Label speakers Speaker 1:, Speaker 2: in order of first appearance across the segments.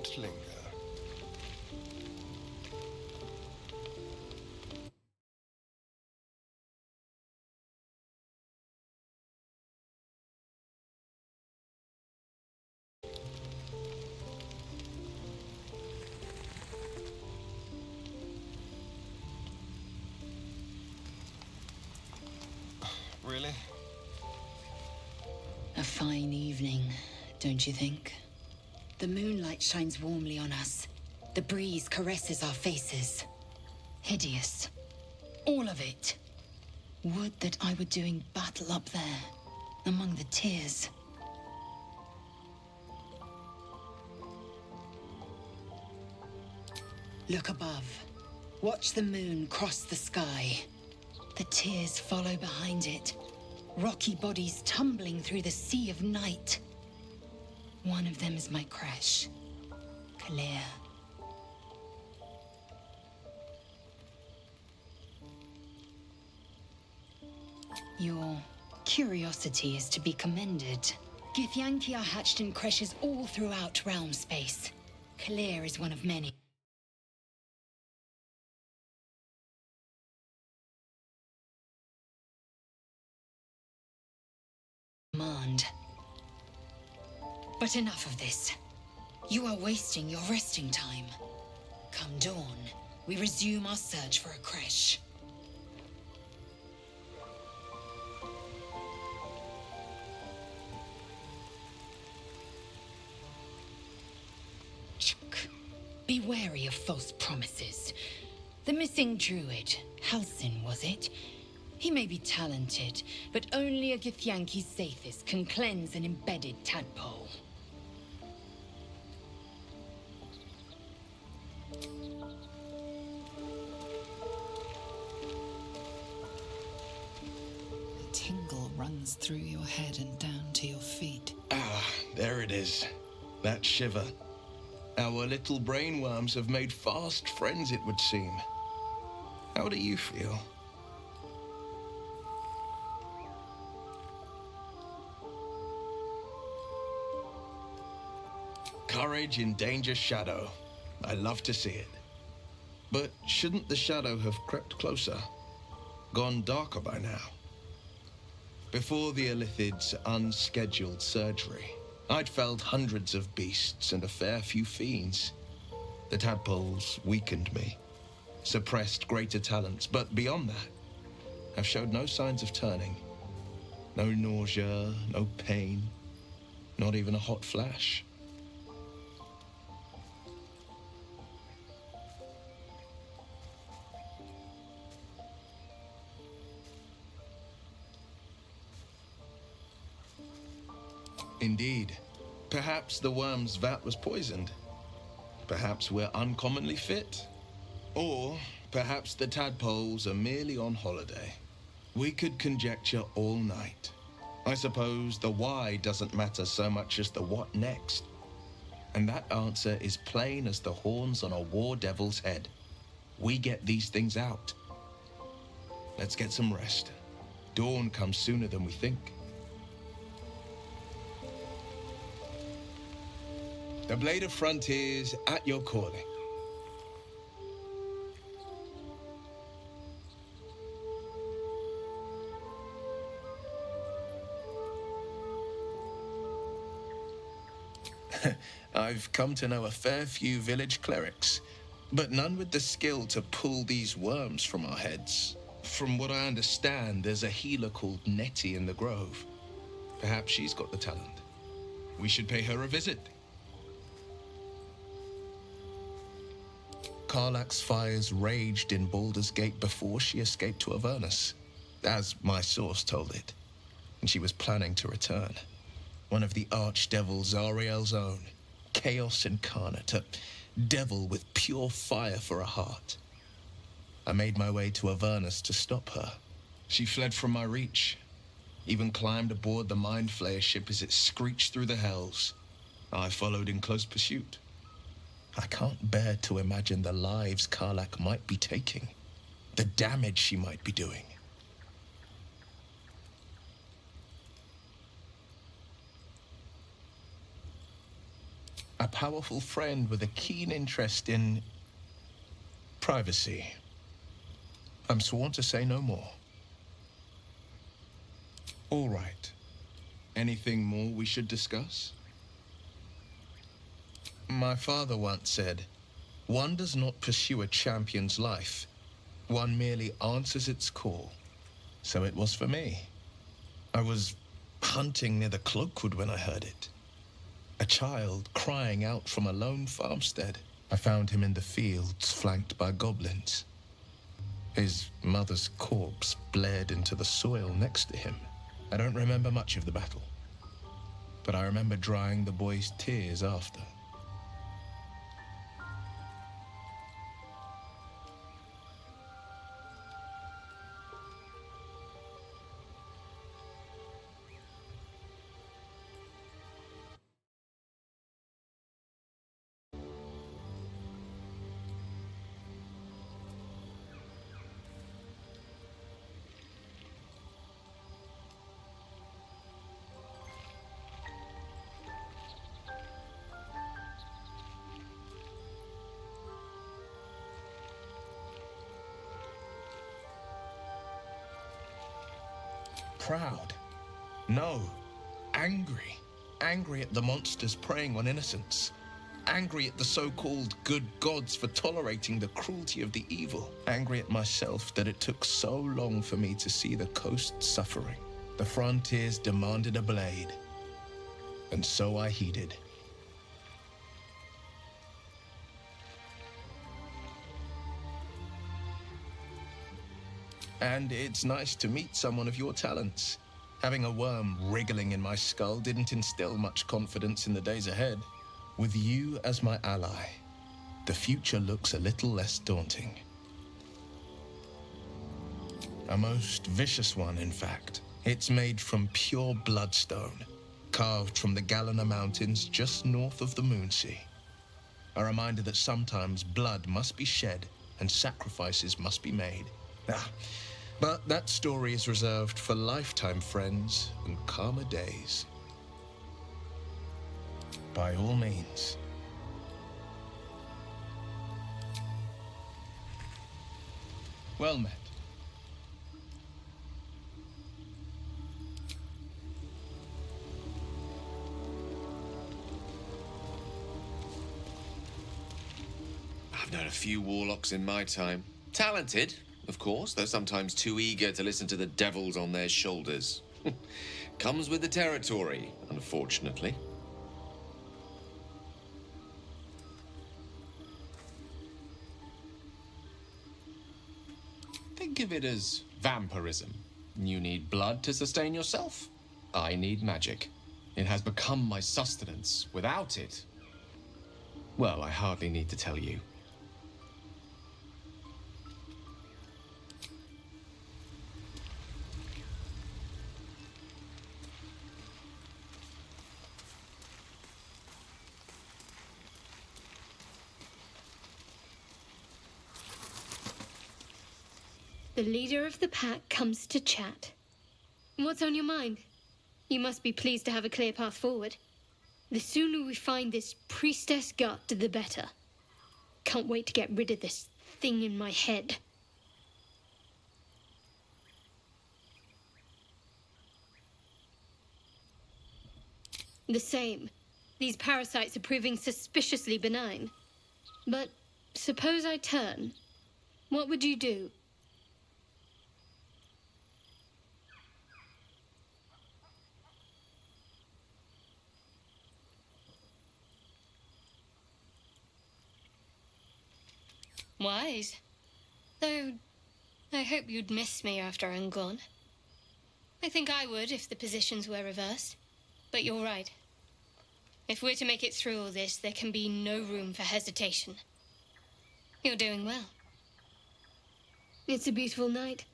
Speaker 1: don't linger. Really?
Speaker 2: A fine evening, don't you think? The moonlight shines warmly on us. The breeze caresses our faces. Hideous. All of it. Would that I were doing battle up there, among the tears. Look above. Watch the moon cross the sky. The tears follow behind it. Rocky bodies tumbling through the sea of night. One of them is my crash. Clear. Your curiosity is to be commended. Githyanki are hatched in creches all throughout realm space. Clear is one of many. But enough of this. You are wasting your resting time. Come dawn, we resume our search for a creche. Be wary of false promises. The missing druid, Halsin, was it? He may be talented, but only a Githyanki Sathis can cleanse an embedded tadpole.
Speaker 3: A tingle runs through your head and down to your feet.
Speaker 1: Ah, there it is. That shiver. Our little brainworms have made fast friends, it would seem. How do you feel? Courage in danger shadow. I love to see it. But shouldn't the shadow have crept closer? Gone darker by now? Before the Illithid's unscheduled surgery, I'd felled hundreds of beasts and a fair few fiends. The tadpoles weakened me, suppressed greater talents, but beyond that, have showed no signs of turning. No nausea, no pain, not even a hot flash. Indeed. Perhaps the worm's vat was poisoned. Perhaps we're uncommonly fit. Or perhaps the tadpoles are merely on holiday. We could conjecture all night. I suppose the why doesn't matter so much as the what next. And that answer is plain as the horns on a war devil's head. We get these things out. Let's get some rest. Dawn comes sooner than we think. The Blade of Frontiers at your calling. I've come to know a fair few village clerics, but none with the skill to pull these worms from our heads. From what I understand, there's a healer called Nettie in the Grove. Perhaps she's got the talent. We should pay her a visit. Karlach's fires raged in Baldur's Gate before she escaped to Avernus, as my source told it, and she was planning to return. One of the archdevil Zariel's own, chaos incarnate, a devil with pure fire for a heart. I made my way to Avernus to stop her. She fled from my reach, even climbed aboard the Mind Flayer ship as it screeched through the hells. I followed in close pursuit. I can't bear to imagine the lives Karlach might be taking, the damage she might be doing. A powerful friend with a keen interest in privacy. I'm sworn to say no more. All right. Anything more we should discuss? My father once said, "One does not pursue a champion's life. One merely answers its call." So it was for me. I was hunting near the Cloakwood when I heard it. A child crying out from a lone farmstead. I found him in the fields, flanked by goblins. His mother's corpse bled into the soil next to him. I don't remember much of the battle, but I remember drying the boy's tears after. Proud. No. Angry. Angry at the monsters preying on innocents. Angry at the so-called good gods for tolerating the cruelty of the evil. Angry at myself that it took so long for me to see the coast suffering. The frontiers demanded a blade. And so I heeded. And it's nice to meet someone of your talents. Having a worm wriggling in my skull didn't instill much confidence in the days ahead. With you as my ally, the future looks a little less daunting. A most vicious one, in fact. It's made from pure bloodstone, carved from the Galena Mountains just north of the Moonsea. A reminder that sometimes blood must be shed and sacrifices must be made. But that story is reserved for lifetime friends and calmer days. By all means. Well met.
Speaker 4: I've known a few warlocks in my time. Talented, of course, though sometimes too eager to listen to the devils on their shoulders. Comes with the territory, unfortunately. Think of it as vampirism. You need blood to sustain yourself. I need magic. It has become my sustenance. Without it, well, I hardly need to tell you.
Speaker 5: The leader of the pack comes to chat. What's on your mind? You must be pleased to have a clear path forward. The sooner we find this priestess gut, the better. Can't wait to get rid of this thing in my head. The same. These parasites are proving suspiciously benign. But suppose I turn. What would you do? Wise. Though, I hope you'd miss me after I'm gone. I think I would if the positions were reversed. But you're right. If we're to make it through all this, there can be no room for hesitation. You're doing well. It's a beautiful night.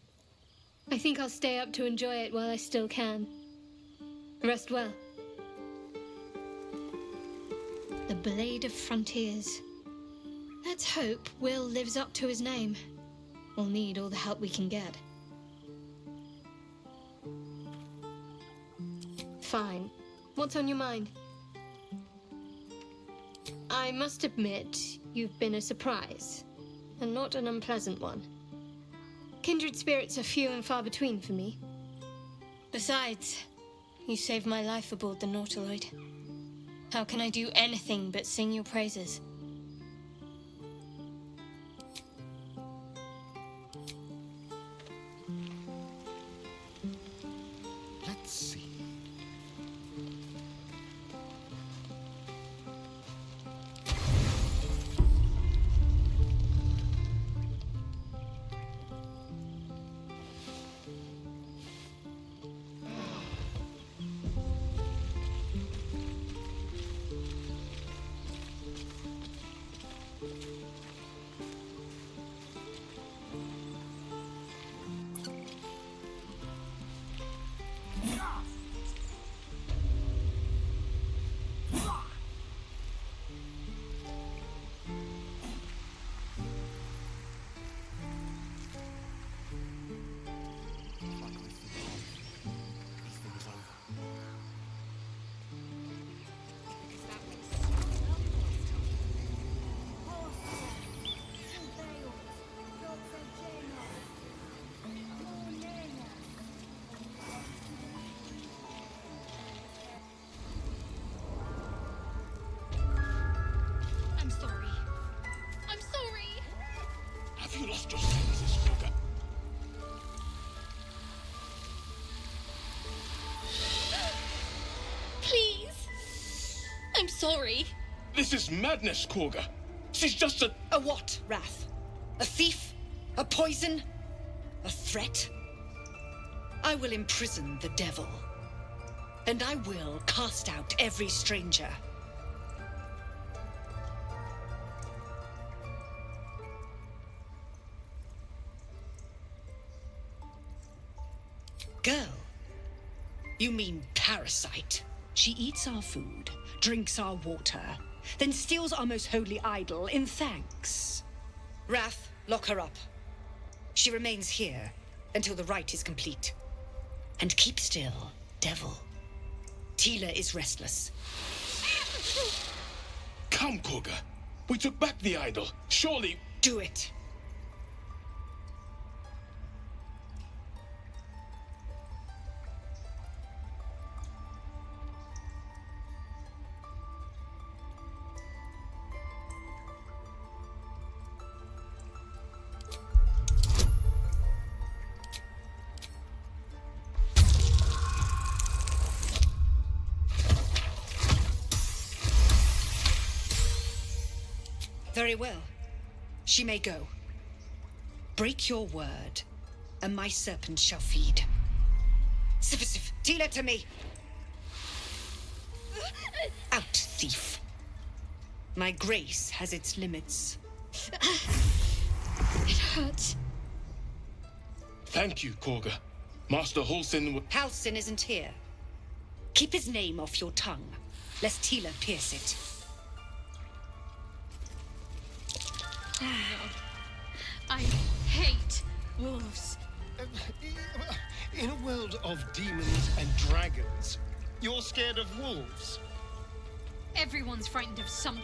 Speaker 5: I think I'll stay up to enjoy it while I still can. Rest well. The Blade of Frontiers. Let's hope Will lives up to his name. We'll need all the help we can get. Fine. What's on your mind? I must admit, you've been a surprise, and not an unpleasant one. Kindred spirits are few and far between for me. Besides, you saved my life aboard the Nautiloid. How can I do anything but sing your praises?
Speaker 1: Let's see.
Speaker 6: You lost your senses, Kagha.
Speaker 5: Please! I'm sorry.
Speaker 6: This is madness, Kagha. She's just a...
Speaker 7: A what, Wrath? A thief? A poison? A threat? I will imprison the devil. And I will cast out every stranger. Girl? You mean parasite? She eats our food, drinks our water, then steals our most holy idol in thanks. Wrath, lock her up. She remains here until the rite is complete. And keep still, devil. Tila is restless.
Speaker 6: Come, Kagha. We took back the idol. Surely...
Speaker 7: Do it. Very well. She may go. Break your word, and my serpent shall feed. Sif, Tila to me! Out, thief. My grace has its limits.
Speaker 5: It hurts.
Speaker 6: Thank you, Kagha. Master Halsin...
Speaker 7: Halsin isn't here. Keep his name off your tongue, lest Tila pierce it.
Speaker 5: I hate wolves.
Speaker 8: In a world of demons and dragons, you're scared of wolves?
Speaker 9: Everyone's frightened of something.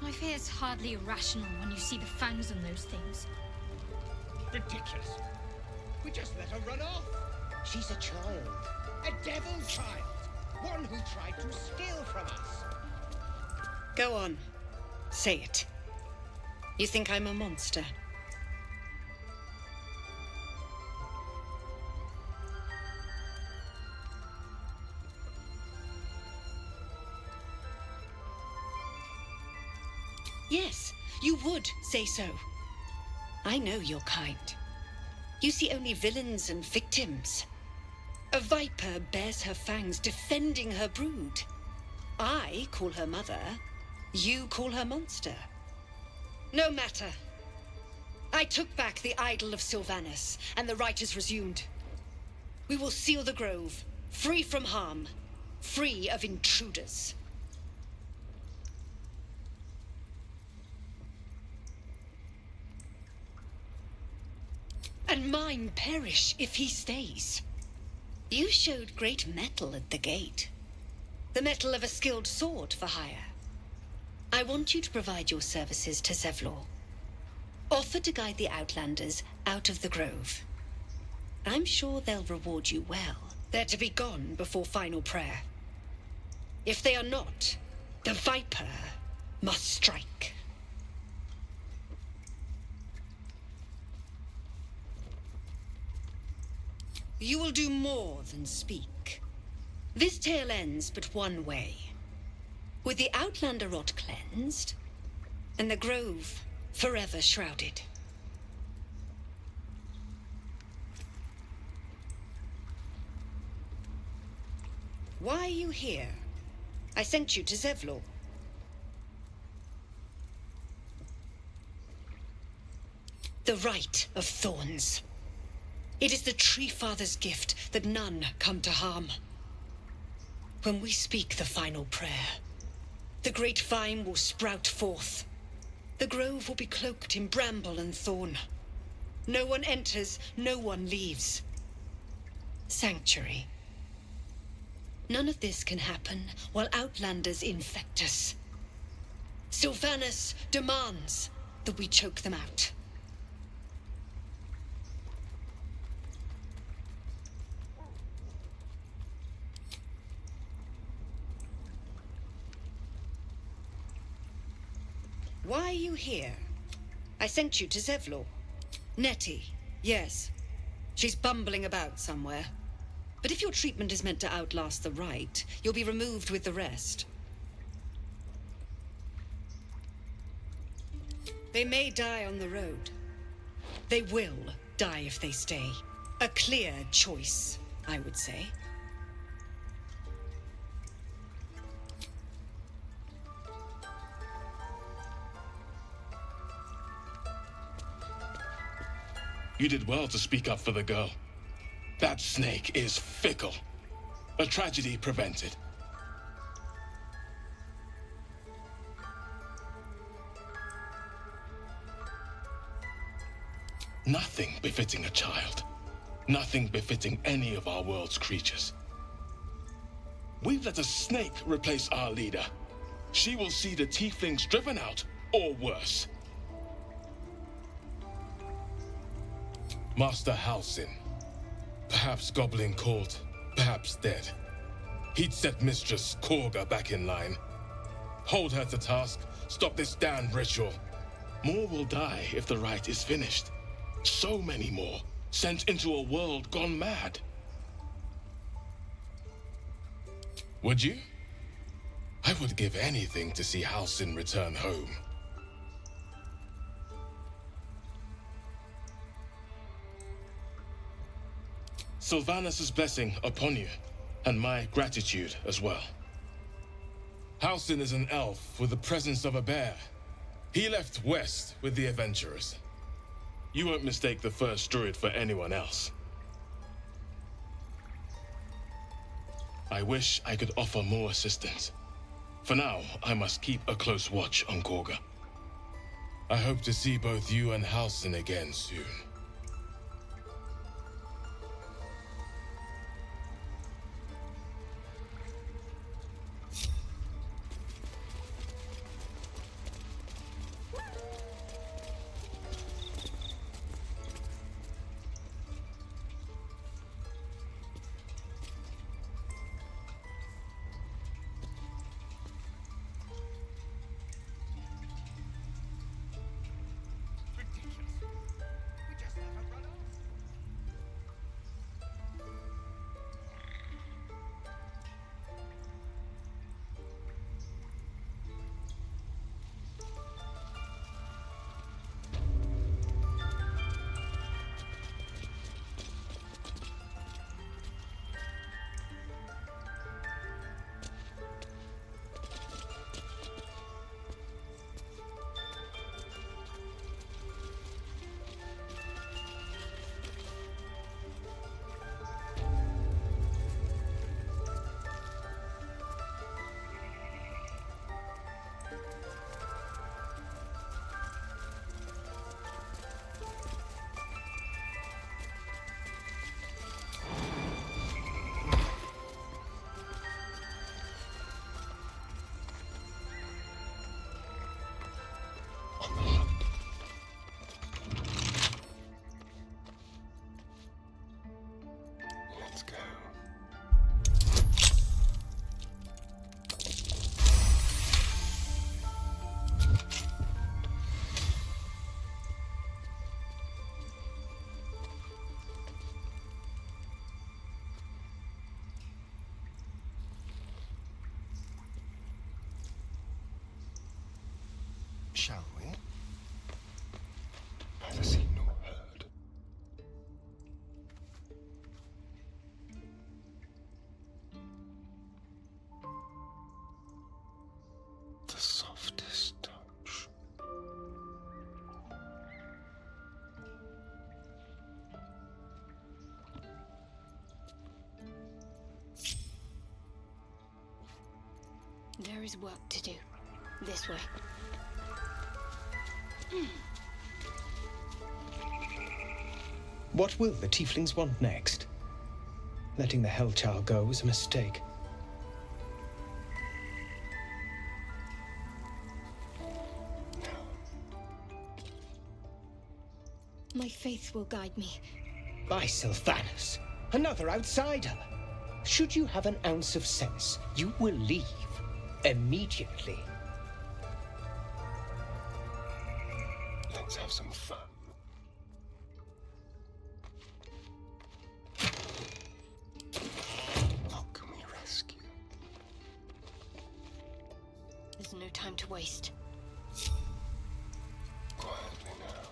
Speaker 9: My fear's hardly irrational when you see the fangs on those things.
Speaker 8: Ridiculous. We just let her run off. She's a child. A devil child. One who tried to steal from us.
Speaker 7: Go on. Say it. You think I'm a monster? Yes, you would say so. I know your kind. You see only villains and victims. A viper bears her fangs defending her brood. I call her mother. You call her monster. No matter. I took back the idol of Sylvanus, and the rite is resumed. We will seal the grove, free from harm, free of intruders. And mine perish if he stays. You showed great mettle at the gate. The mettle of a skilled sword for hire. I want you to provide your services to Zevlor. Offer to guide the Outlanders out of the grove. I'm sure they'll reward you well. They're to be gone before final prayer. If they are not, the Viper must strike. You will do more than speak. This tale ends but one way. With the Outlander rot cleansed, and the grove forever shrouded. Why are you here? I sent you to Zevlor. The Right of Thorns. It is the Tree Father's gift that none come to harm. When we speak the final prayer, the great vine will sprout forth. The grove will be cloaked in bramble and thorn. No one enters, no one leaves. Sanctuary. None of this can happen while Outlanders infect us. Sylvanas demands that we choke them out. Why are you here? I sent you to Zevlor. Nettie, yes. She's bumbling about somewhere. But if your treatment is meant to outlast the right, you'll be removed with the rest. They may die on the road. They will die if they stay. A clear choice, I would say.
Speaker 6: You did well to speak up for the girl. That snake is fickle. A tragedy prevented. Nothing befitting a child. Nothing befitting any of our world's creatures. We've let a snake replace our leader. She will see the tieflings driven out, or worse. Master Halsin. Perhaps goblin caught, perhaps dead. He'd set Mistress Kagha back in line. Hold her to task, stop this damned ritual. More will die if the rite is finished. So many more, sent into a world gone mad. Would you? I would give anything to see Halsin return home. Sylvanas' blessing upon you, and my gratitude as well. Halsin is an elf with the presence of a bear. He left west with the adventurers. You won't mistake the first druid for anyone else. I wish I could offer more assistance. For now, I must keep a close watch on Kagha. I hope to see both you and Halsin again soon. Let's go.
Speaker 1: Shall we?
Speaker 6: Neither seen nor heard. The softest touch.
Speaker 5: There is work to do. This way.
Speaker 8: What will the tieflings want next? Letting the Hellchild go was a mistake.
Speaker 5: My faith will guide me.
Speaker 8: By Sylvanus, another outsider. Should you have an ounce of sense, you will leave immediately.
Speaker 6: Let's have some fun. What can we rescue?
Speaker 5: There's no time to waste.
Speaker 6: Quietly now.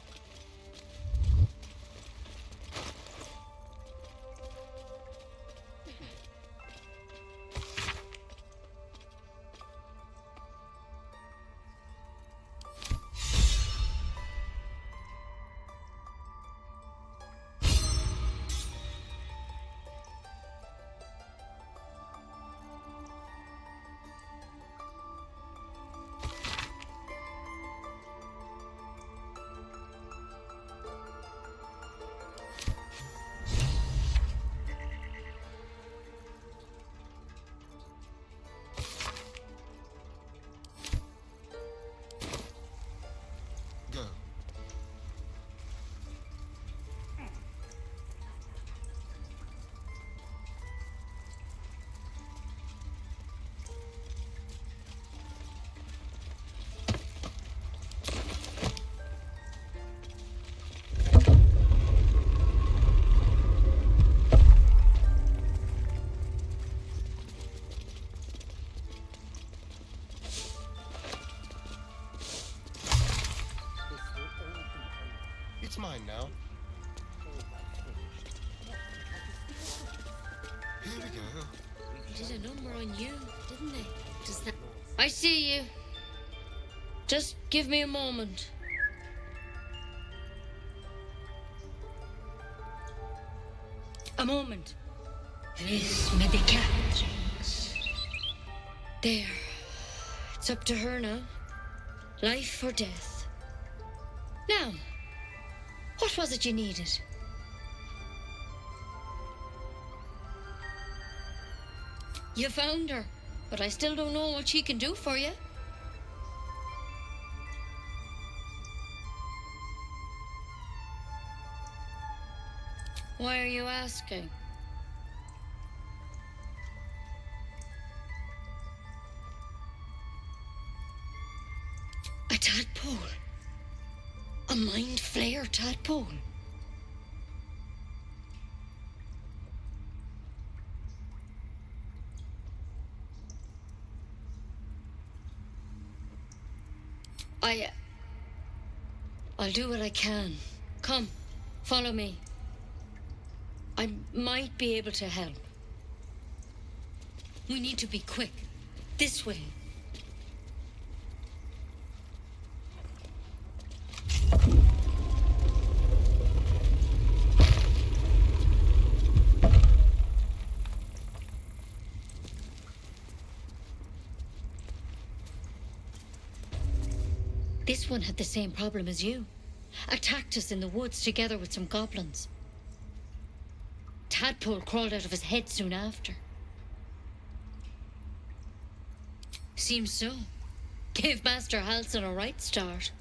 Speaker 1: Go. It's mine now. Here we go.
Speaker 10: They did a number on you, didn't they? Does that... I see you. Just give me a moment.
Speaker 2: A moment.
Speaker 10: Vis medicatrix. There. It's up to her now. Life or death. Now, what was it you needed? You found her, but I still don't know what she can do for you. Why are you asking? A tadpole. A mind flayer tadpole. I'll do what I can. Come, follow me. I might be able to help. We need to be quick. This way. This one had the same problem as you. Attacked us in the woods together with some goblins. Tadpole crawled out of his head soon after. Seems so. Gave Master Halson a right start.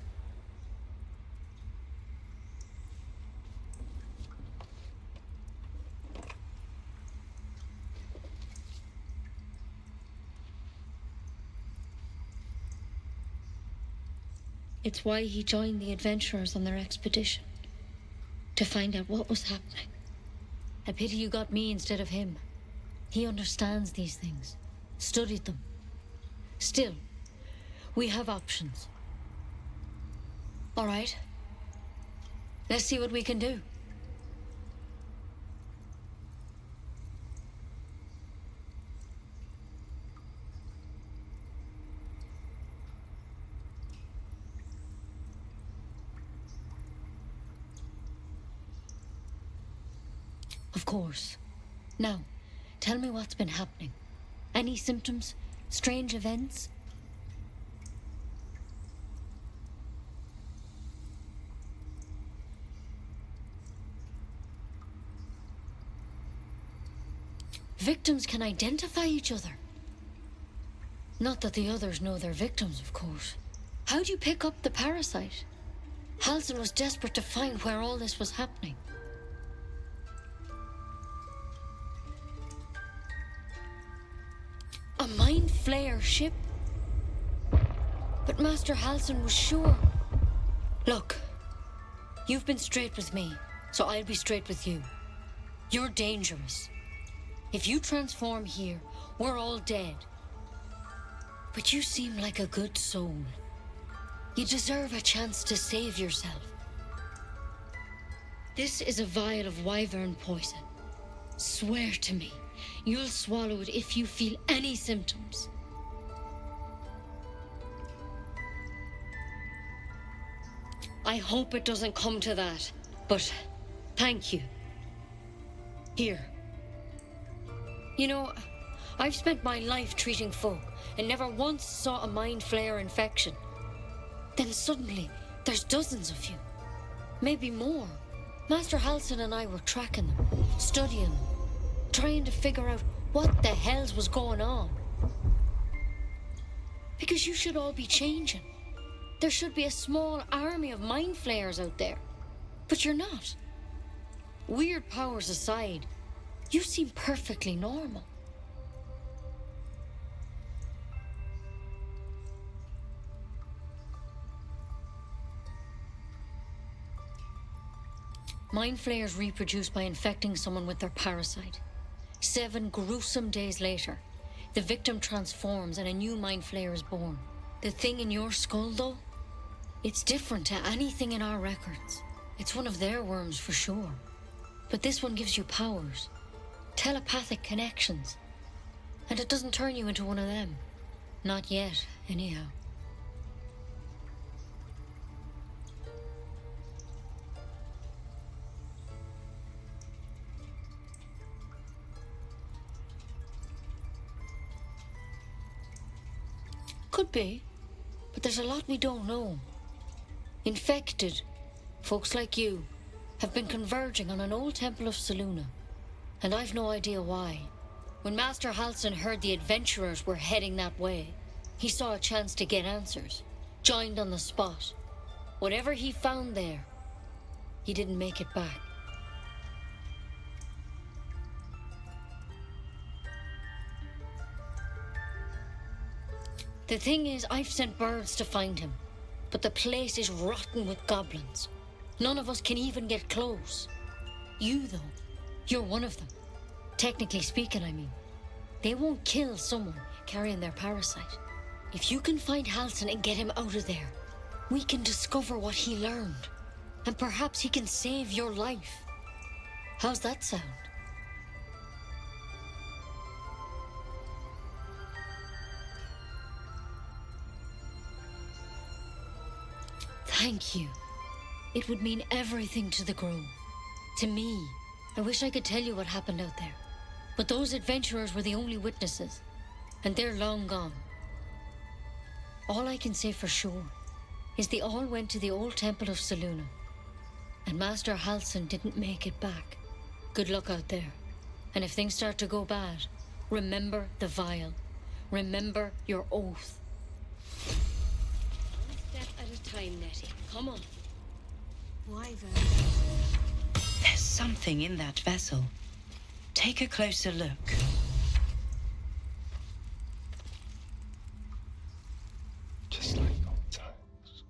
Speaker 10: It's why he joined the adventurers on their expedition. To find out what was happening. A pity you got me instead of him. He understands these things. Studied them. Still, we have options. All right. Let's see what we can do. Of course. Now, tell me what's been happening. Any symptoms? Strange events? Victims can identify each other. Not that the others know they're victims, of course. How'd you pick up the parasite? Halsin was desperate to find where all this was happening. A mind flayer ship? But Master Halsin was sure. Look, you've been straight with me, so I'll be straight with you. You're dangerous. If you transform here, we're all dead. But you seem like a good soul. You deserve a chance to save yourself. This is a vial of wyvern poison. Swear to me, you'll swallow it if you feel any symptoms. I hope it doesn't come to that, but thank you. Here. You know, I've spent my life treating folk and never once saw a mind flayer infection. Then suddenly, there's dozens of you. Maybe more. Master Halsin and I were tracking them, studying them, trying to figure out what the hells was going on. Because you should all be changing. There should be a small army of mind flayers out there. But you're not. Weird powers aside, you seem perfectly normal. Mind flayers reproduce by infecting someone with their parasite. 7 gruesome days later, the victim transforms and a new mind flayer is born. The thing in your skull, though, it's different to anything in our records. It's one of their worms for sure. But this one gives you powers, telepathic connections. And it doesn't turn you into one of them. Not yet, anyhow. Could be, but there's a lot we don't know. Infected, folks like you, have been converging on an old temple of Selûne, and I've no idea why. When Master Halsin heard the adventurers were heading that way, he saw a chance to get answers, joined on the spot. Whatever he found there, he didn't make it back. The thing is, I've sent birds to find him, but the place is rotten with goblins. None of us can even get close. You, though, you're one of them. Technically speaking, I mean. They won't kill someone carrying their parasite. If you can find Halsin and get him out of there, we can discover what he learned. And perhaps he can save your life. How's that sound? Thank you. It would mean everything to the Grove. To me. I wish I could tell you what happened out there. But those adventurers were the only witnesses. And they're long gone. All I can say for sure is they all went to the old temple of Selûne. And Master Halsin didn't make it back. Good luck out there. And if things start to go bad, remember the vial. Remember your oath. One step at a time, Nettie. Come on.
Speaker 7: Wyvern.
Speaker 11: There's something in that vessel. Take a closer look.
Speaker 12: Just like old times.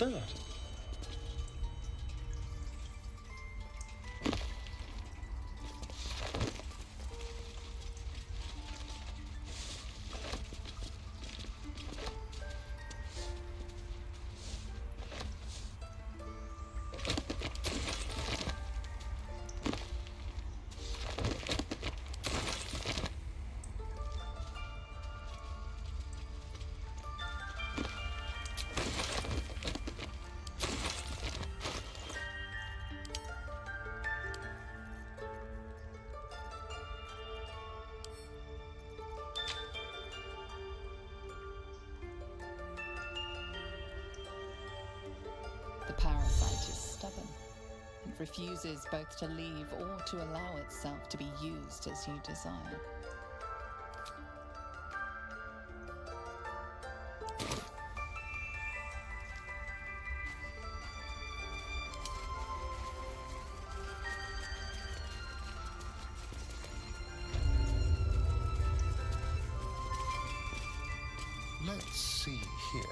Speaker 12: that?
Speaker 3: The parasite is stubborn. It refuses both to leave or to allow itself to be used as you desire.
Speaker 12: Let's see here.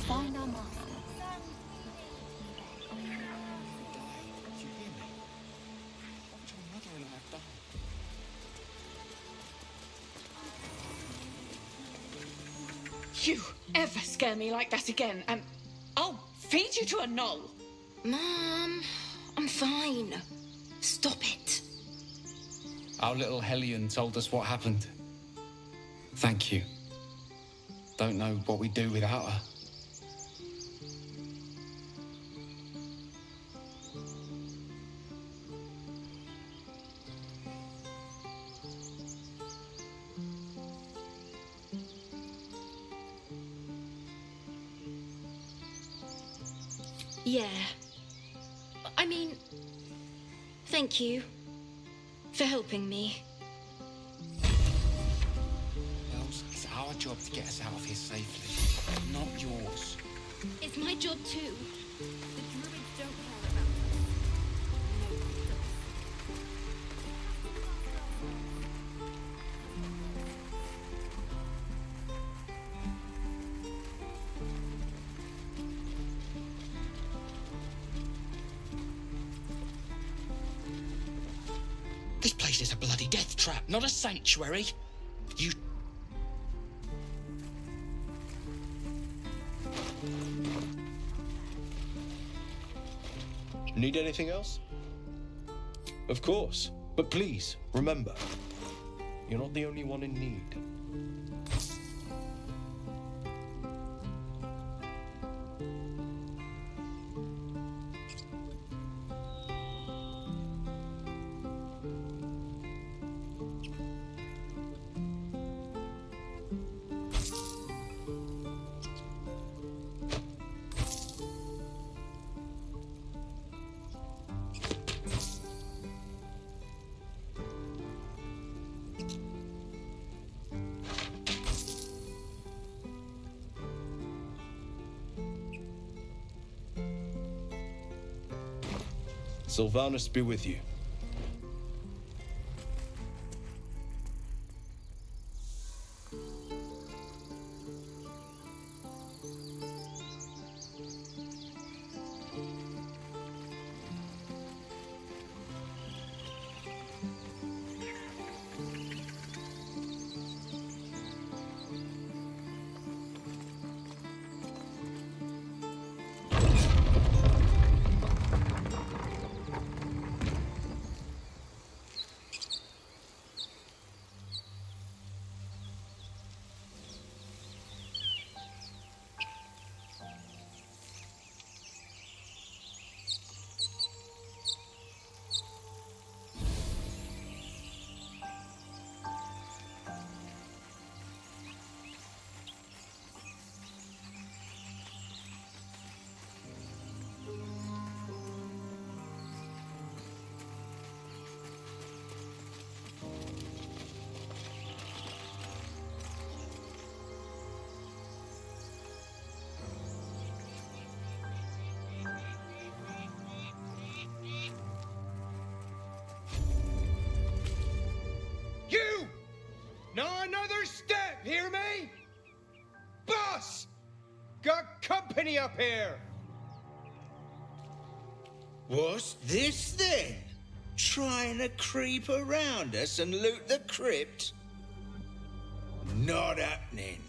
Speaker 10: Find our master.
Speaker 7: You ever scare me like that again, and I'll feed you to a knoll.
Speaker 2: Mom, I'm fine. Stop it.
Speaker 13: Our little Hellion told us what happened. Thank you. Don't know what we'd do without her.
Speaker 2: Yeah. I mean, thank you for helping me.
Speaker 13: Elves, it's our job to get us out of here safely, not yours.
Speaker 2: It's my job too. The druids don't care about us.
Speaker 14: This place is a bloody death trap, not a sanctuary. You...
Speaker 12: Need anything else? Of course, but please, remember, you're not the only one in need. Sylvanus be with you.
Speaker 8: me up here!
Speaker 15: What's this then? Trying to creep around us and loot the crypt? Not happening.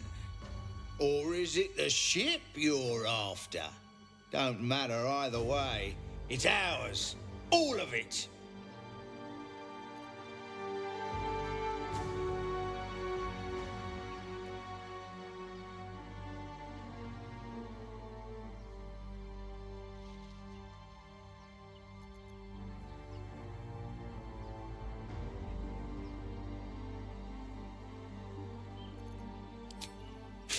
Speaker 15: Or is it the ship you're after? Don't matter either way. It's ours. All of it.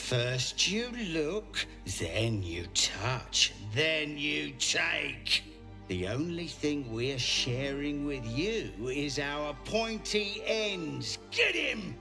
Speaker 15: First you look, then you touch, then you take. The only thing we're sharing with you is our pointy ends. Get him!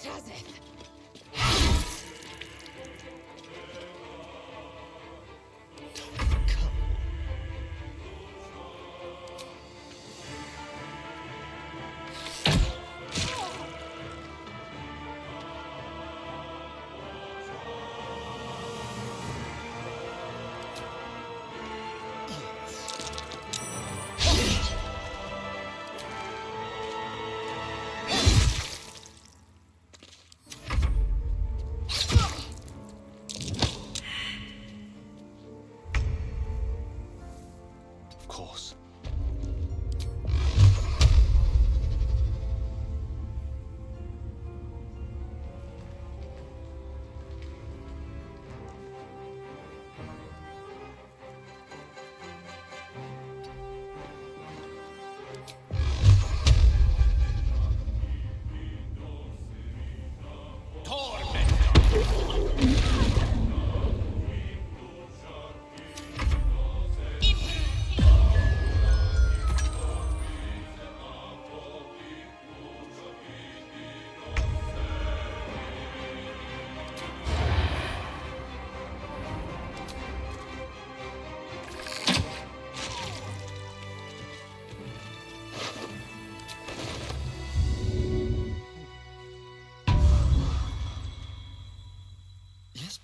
Speaker 2: Does it?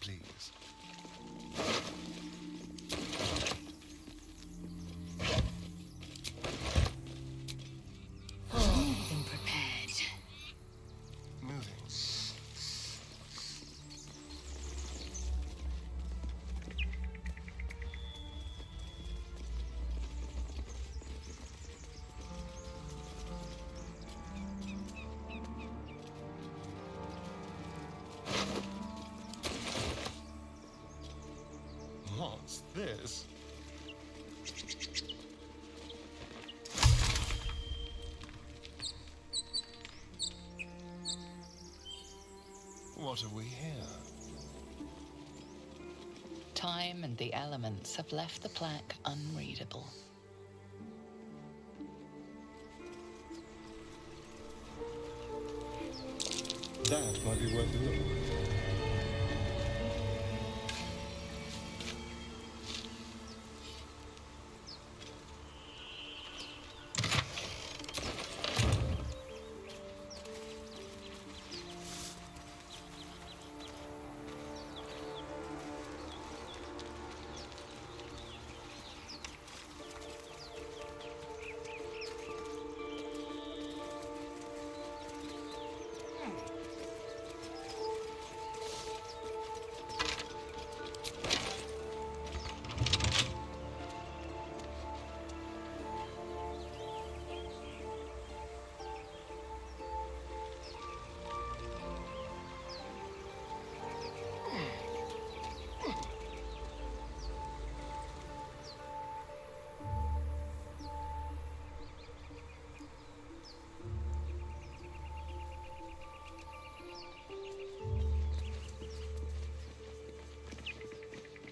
Speaker 16: please.
Speaker 2: More than prepared.
Speaker 16: Moving. What's this? What have we here?
Speaker 3: Time and the elements have left the plaque unreadable.
Speaker 12: That might be worth a look.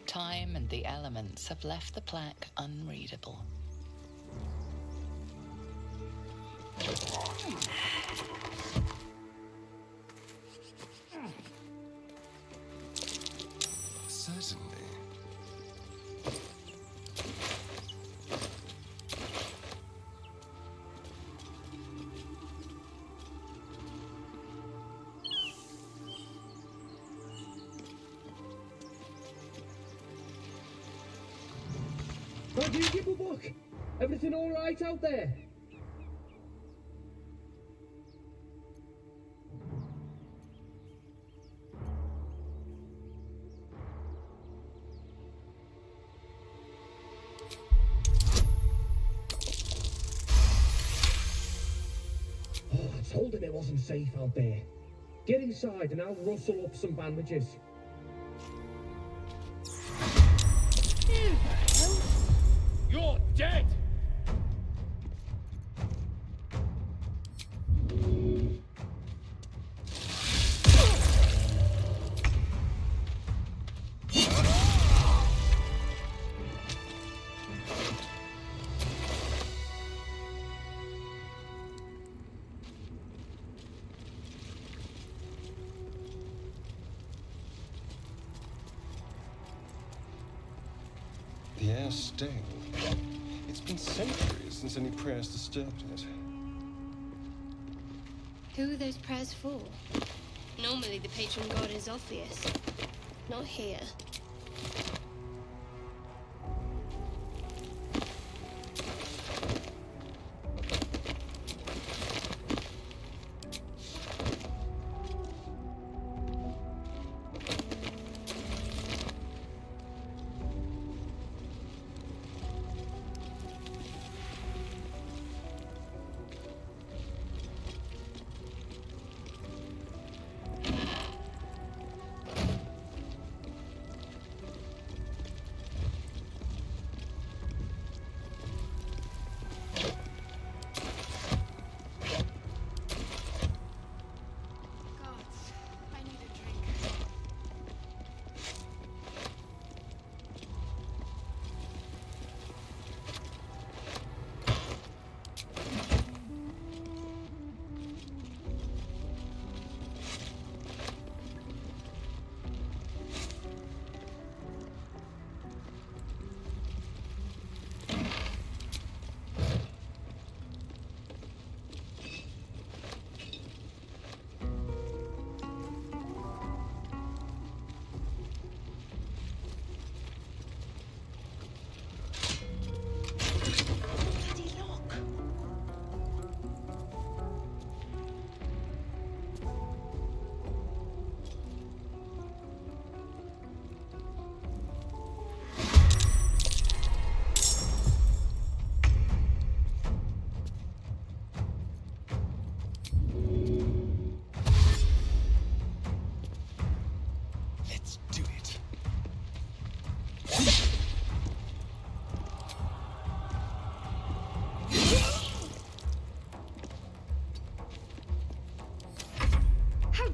Speaker 3: Time and the elements have left the plaque unreadable.
Speaker 16: Certainly.
Speaker 17: How do you give a book? Everything all right out there? Oh, I told him it wasn't safe out there. Get inside and I'll rustle up some bandages.
Speaker 6: You're dead!
Speaker 12: The air's stale. It's been centuries since any prayers disturbed it.
Speaker 5: Who are those prayers for? Normally the patron god is obvious. Not here.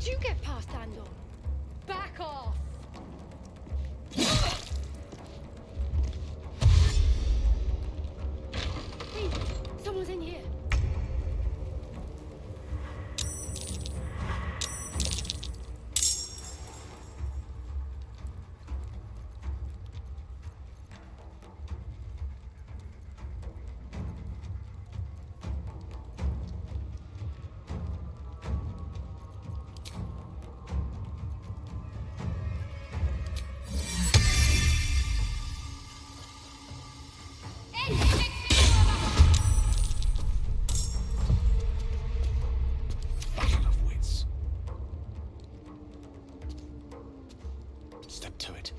Speaker 9: you get past Dando? Back off! Hey, someone's in here.
Speaker 12: Step to it.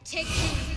Speaker 9: Take these.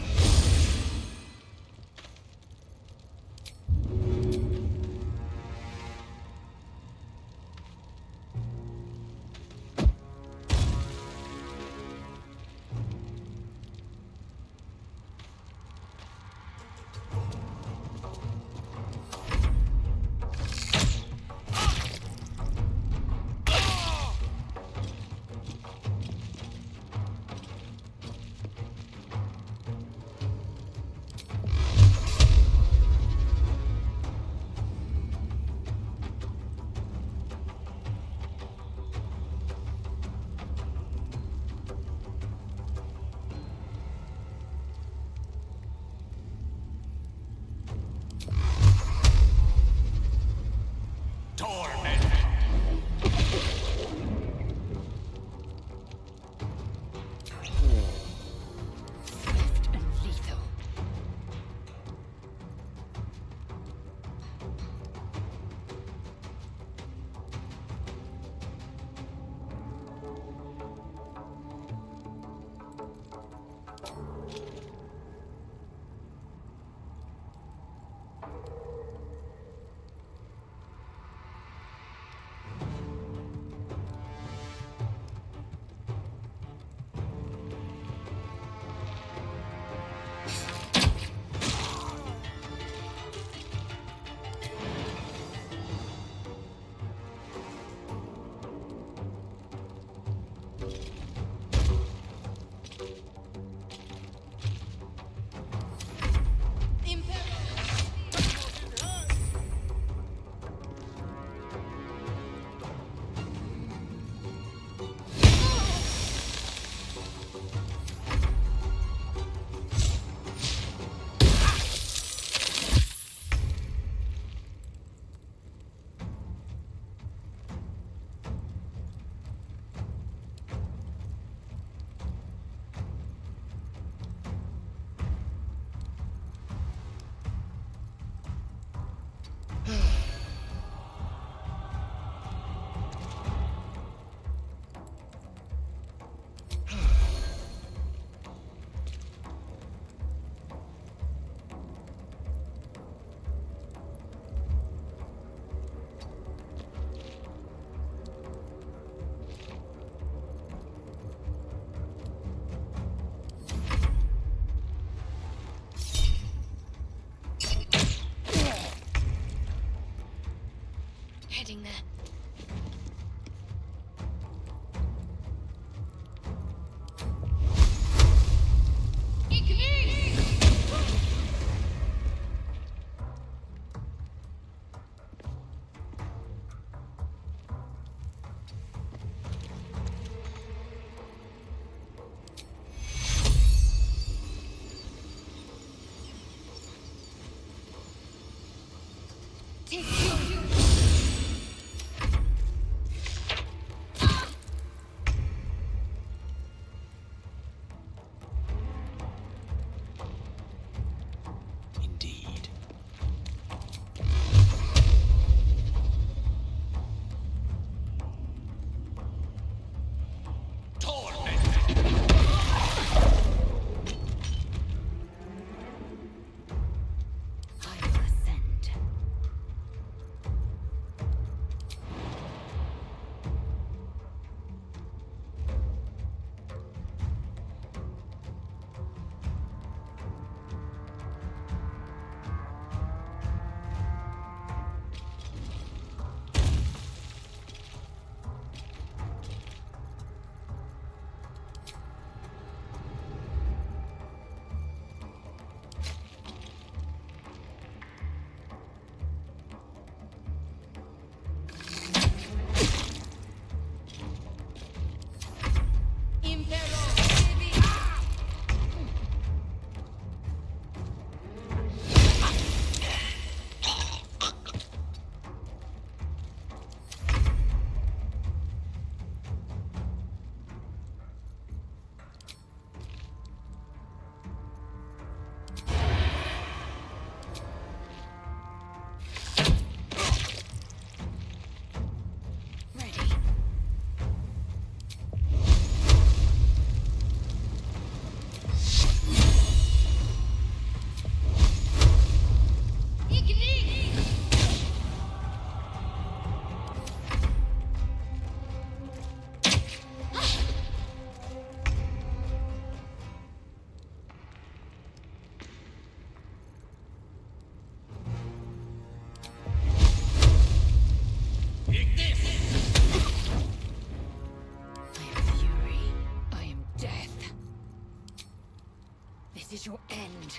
Speaker 2: This is your end.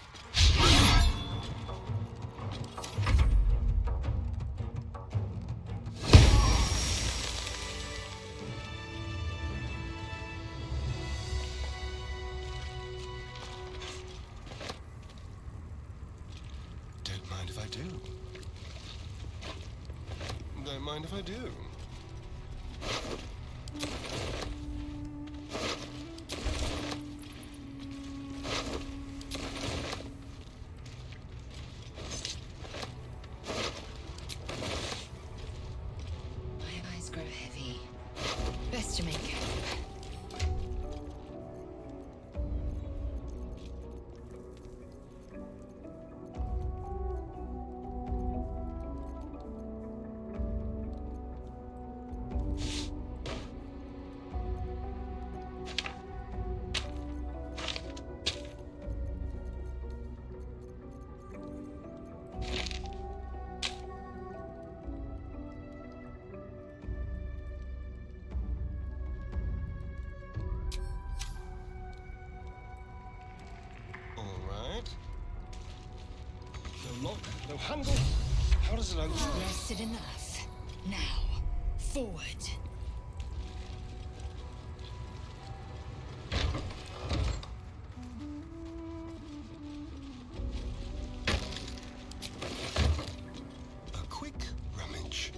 Speaker 16: Don't mind if I do. Don't mind if I do.
Speaker 2: My eyes grow heavy. Best to make go.
Speaker 16: No lock, no handle. How does it open?
Speaker 2: Rested enough. Now, forward.
Speaker 16: A quick rummage.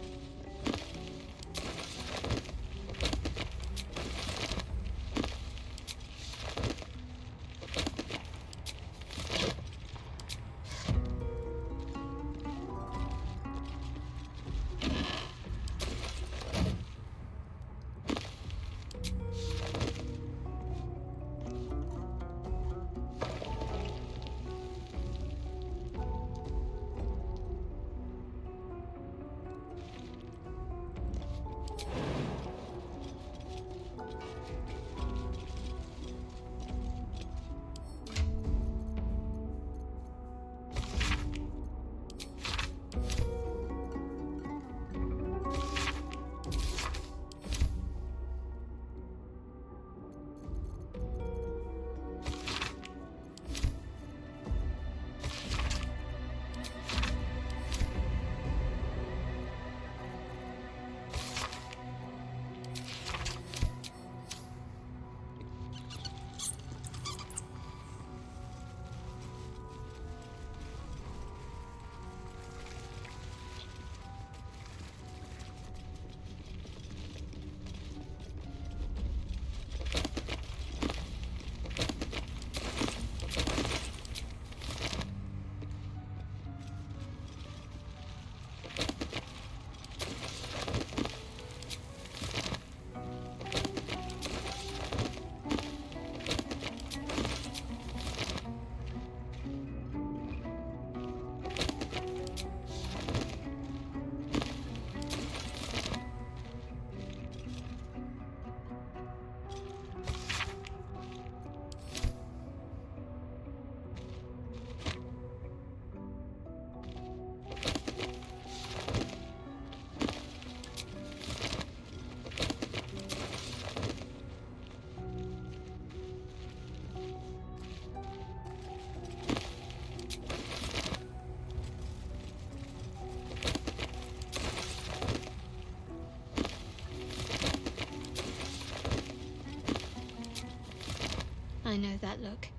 Speaker 5: I know that look.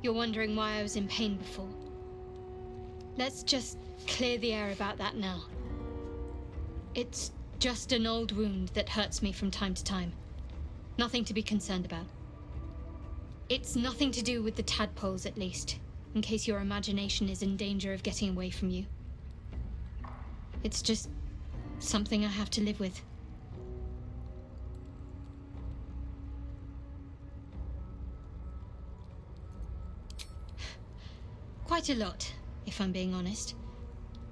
Speaker 5: You're wondering why I was in pain before. Let's just clear the air about that now. It's just an old wound that hurts me from time to time. Nothing to be concerned about. It's nothing to do with the tadpoles, at least, in case your imagination is in danger of getting away from you. It's just something I have to live with. Quite a lot, if I'm being honest.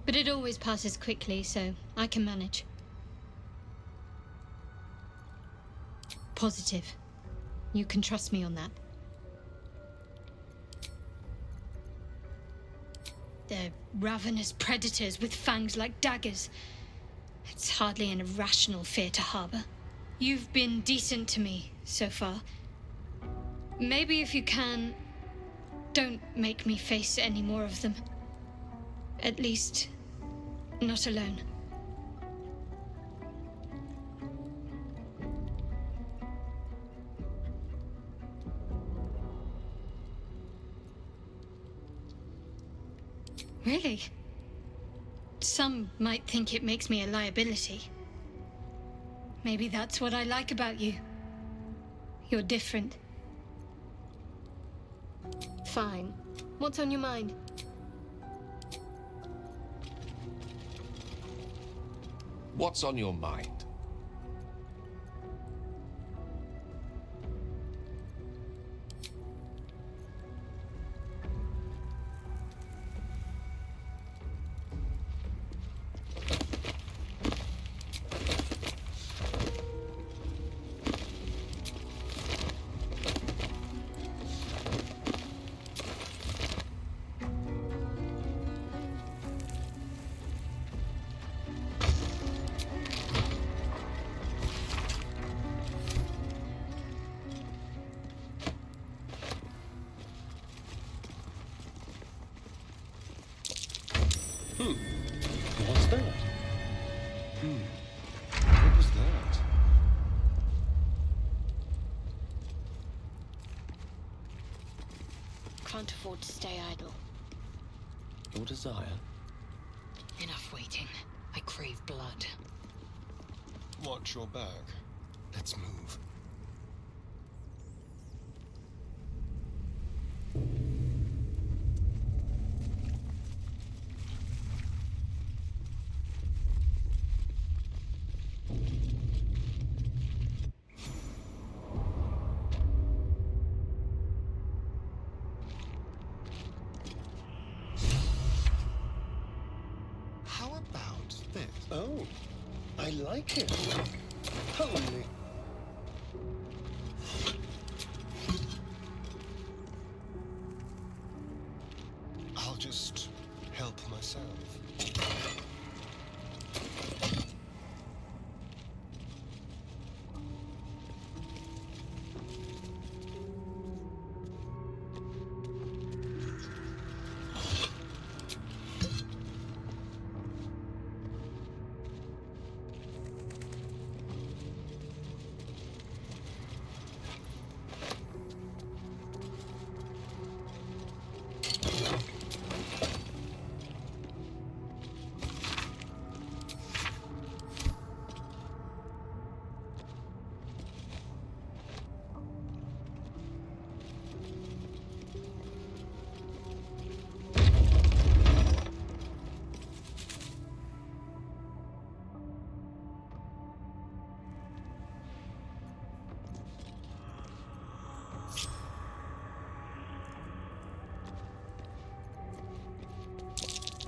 Speaker 5: But it always passes quickly, so I can manage. Positive. You can trust me on that. They're ravenous predators with fangs like daggers. It's hardly an irrational fear to harbor. You've been decent to me so far. Maybe if you can, Don't make me face any more of them. At least, not alone. Really? Some might think it makes me a liability. Maybe that's what I like about you. You're different.
Speaker 18: Fine. What's on your mind?
Speaker 4: What's on your mind?
Speaker 12: What's that? What was that?
Speaker 18: Can't afford to stay idle.
Speaker 12: Your desire?
Speaker 2: Enough waiting. I crave blood.
Speaker 19: Watch your back. Let's move. How about this?
Speaker 12: Oh, I like it. Holy.
Speaker 19: I'll just help myself.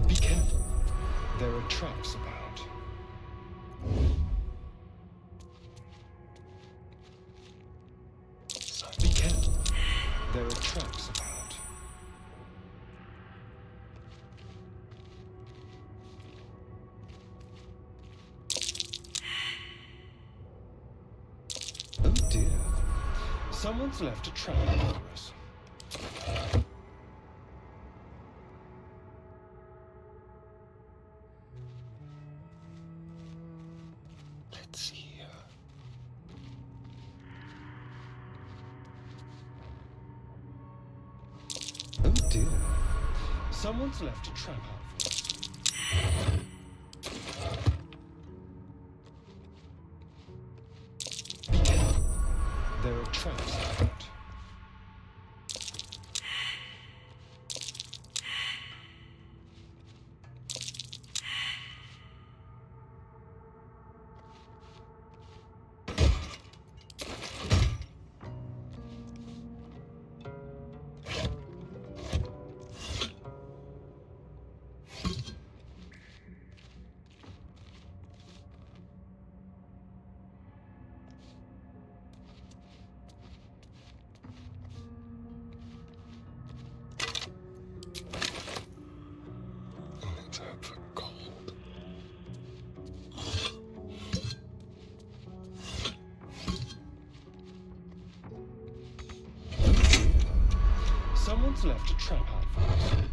Speaker 19: Be careful. There are traps about. Be careful. There are traps about. Oh dear. Someone's left a trap for us. Let's see here. Oh dear. Someone's left a trap out for us. Be careful. There are traps about. Someone's left a trap out for us.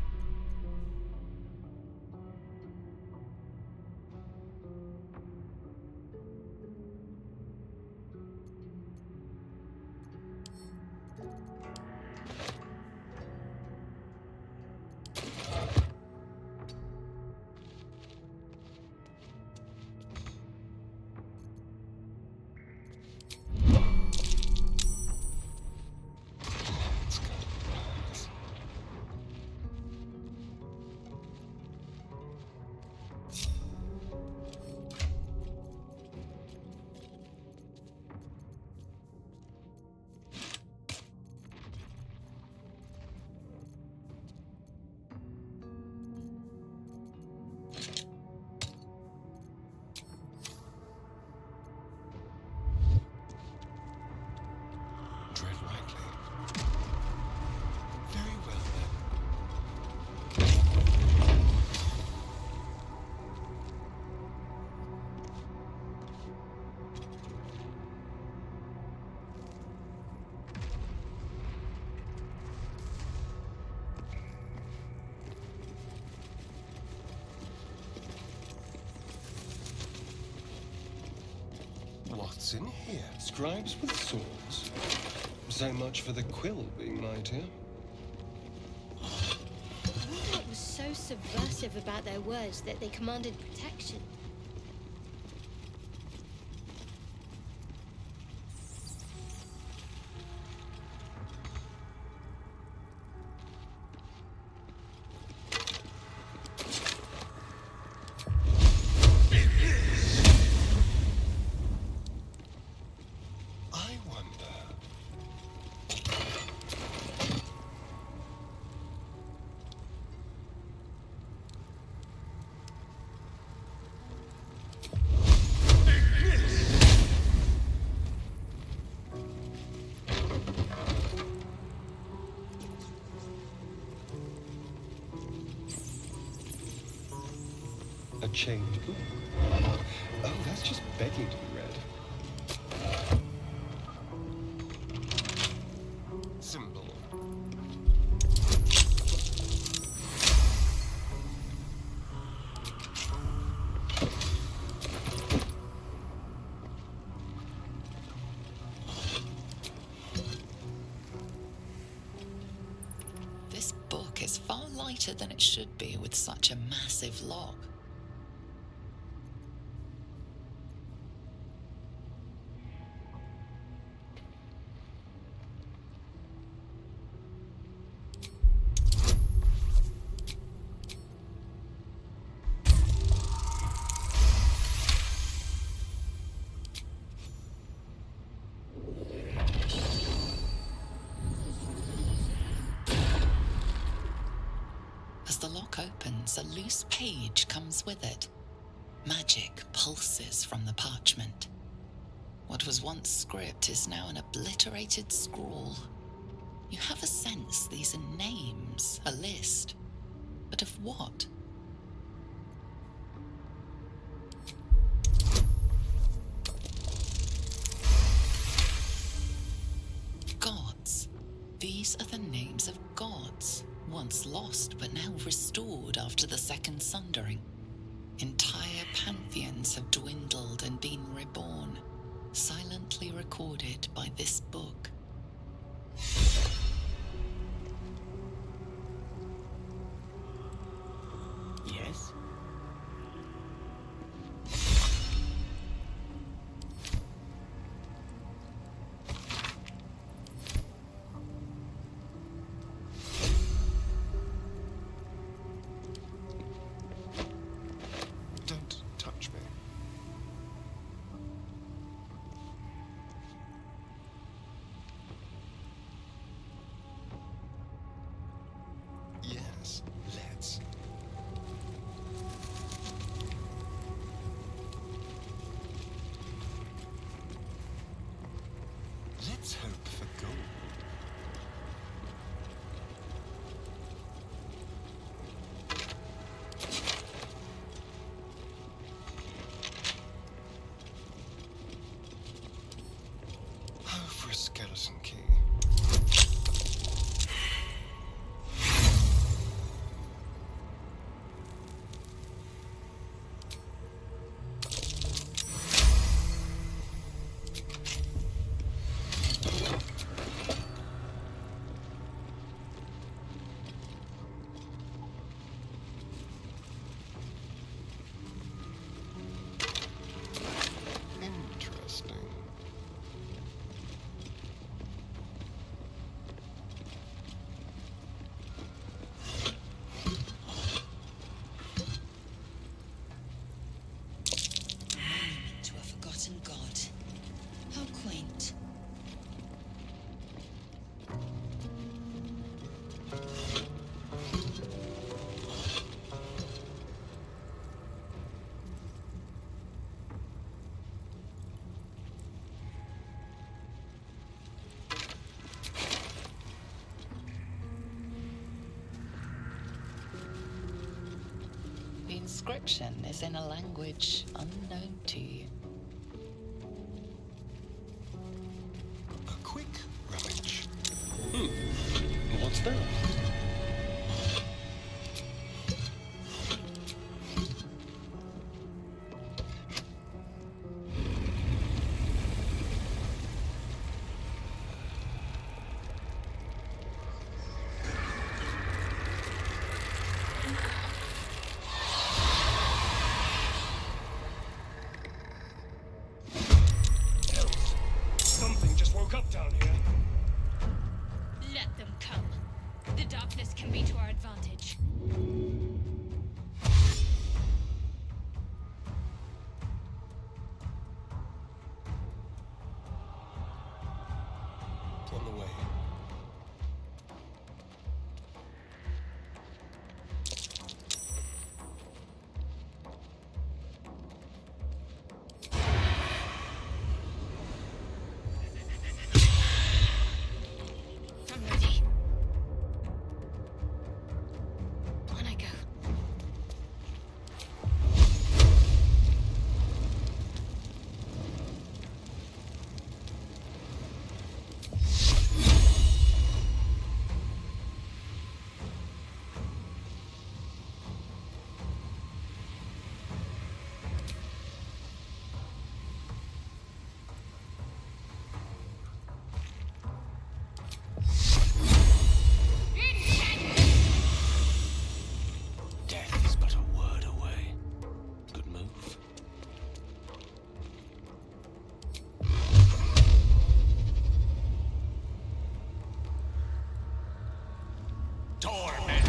Speaker 19: What's in here? Scribes with swords. So much for the quill being mightier.
Speaker 5: What was so subversive about their words that they commanded protection?
Speaker 19: A chained book. Oh, that's just begging to be read. Symbol.
Speaker 3: This book is far lighter than it should be with such a massive log. As the lock opens, a loose page comes with it. Magic pulses from the parchment. What was once script is now an obliterated scrawl. You have a sense these are names, a list. But of what? Gods. These are the names of gods. Once lost, but now restored after the Second Sundering. Entire pantheons have dwindled and been reborn, silently recorded by this book.
Speaker 15: Yes?
Speaker 19: Don't touch me. Yes, let's. Let's hope for gold. Oh, for a skeleton key.
Speaker 3: inscription is in a language unknown to you.
Speaker 19: A quick rummage. What's that? Something just woke up down here.
Speaker 9: Let them come. The darkness can be to our advantage.
Speaker 19: On the way.
Speaker 5: I'm ready. On I go.
Speaker 19: Death is but a word away. Good move. Torment!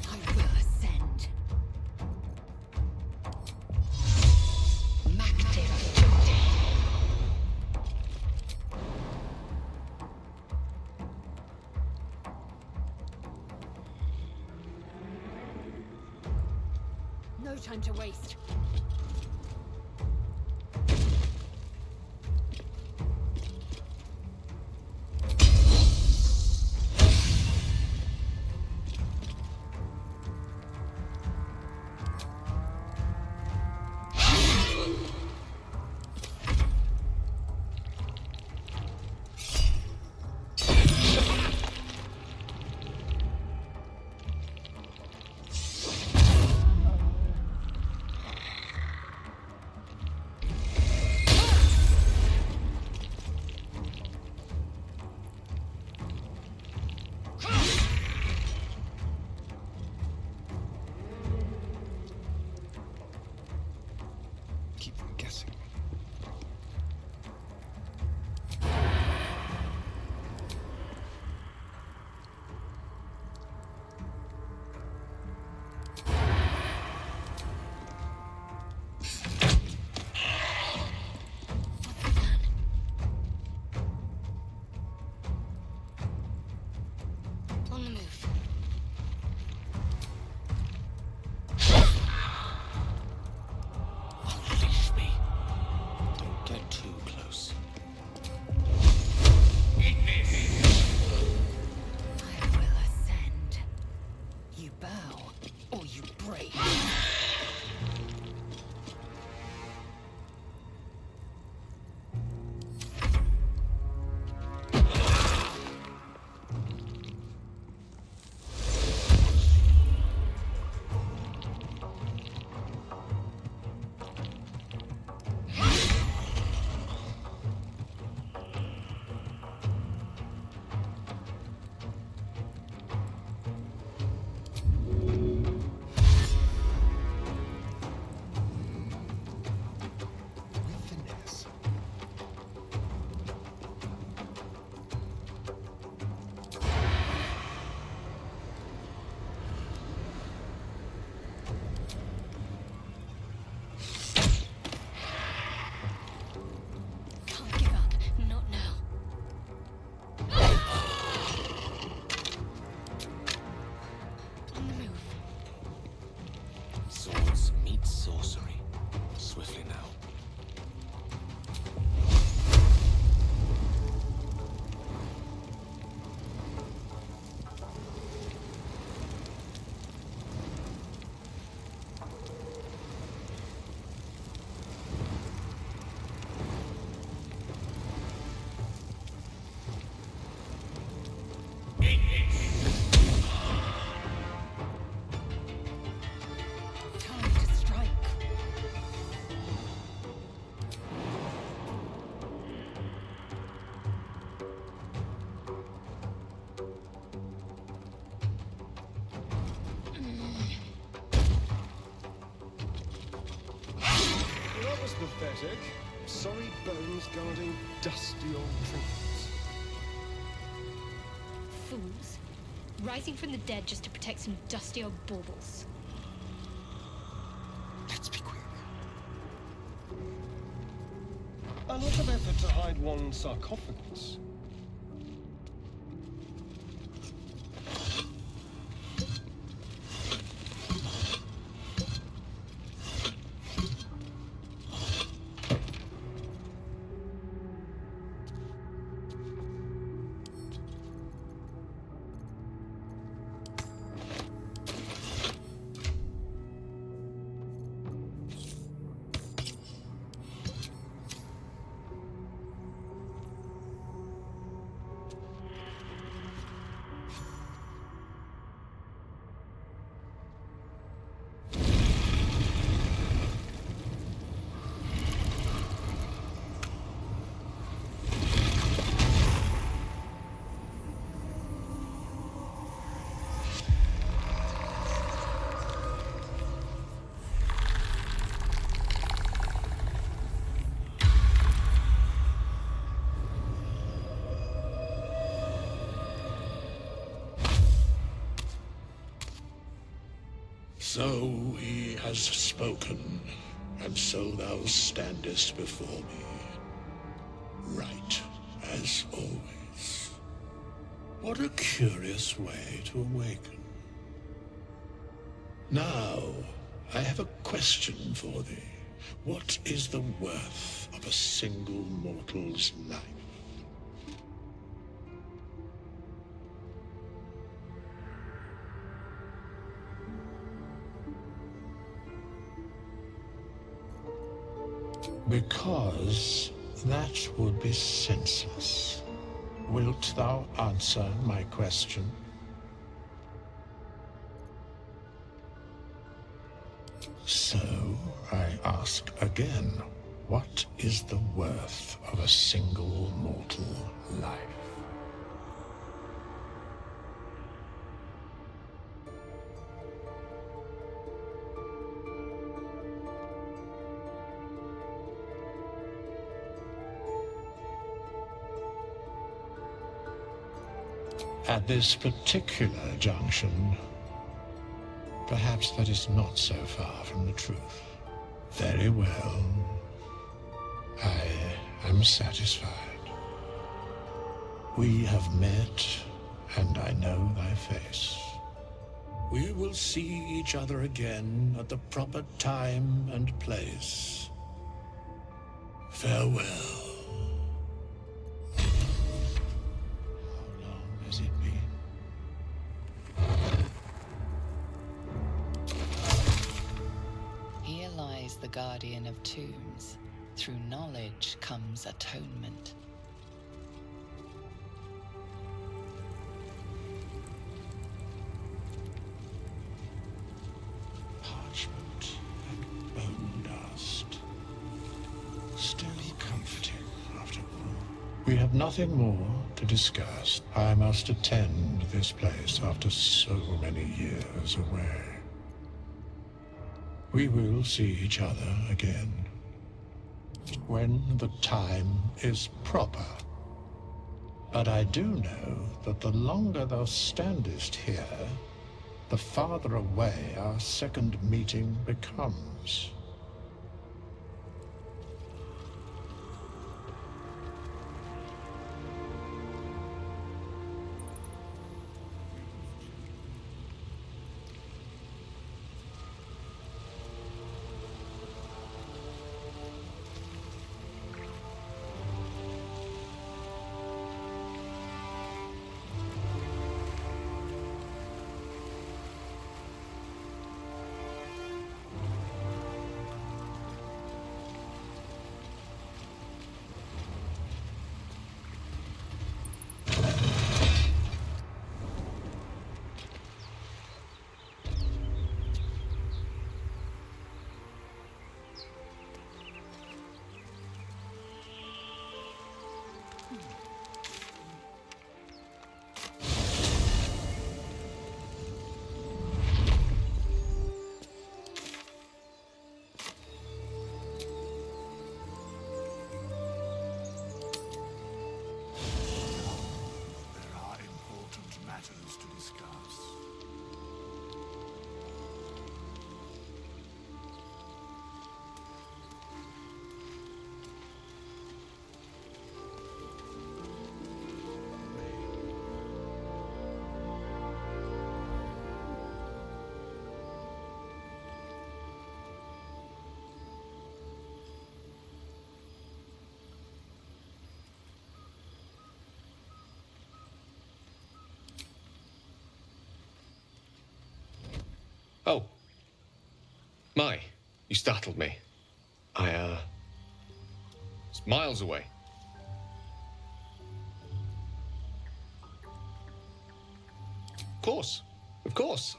Speaker 2: I will ascend.
Speaker 18: No time to waste.
Speaker 19: pathetic. Sorry bones guarding dusty old trinkets.
Speaker 9: Fools. Rising from the dead just to protect some dusty old baubles.
Speaker 19: Let's be quick. A lot of effort to hide one sarcophagus.
Speaker 20: So he has spoken, and so thou standest before me, right as always. What a curious way to awaken. Now, I have a question for thee. What is the worth of a single mortal's life? Because that would be senseless. Wilt thou answer my question? So, I ask again, what is the worth of a single mortal life? At this particular junction, perhaps that is not so far from the truth. Very well. I am satisfied. We have met, and I know thy face. We will see each other again at the proper time and place. Farewell.
Speaker 3: Here lies the guardian of tombs. Through knowledge comes atonement.
Speaker 20: Parchment and bone dust. Still comforting after all. We have nothing more to discuss. I must attend this place after so many years away. We will see each other again when the time is proper. But I do know that the longer thou standest here, the farther away our second meeting becomes.
Speaker 4: Oh. My, you startled me. It's miles away. Of course.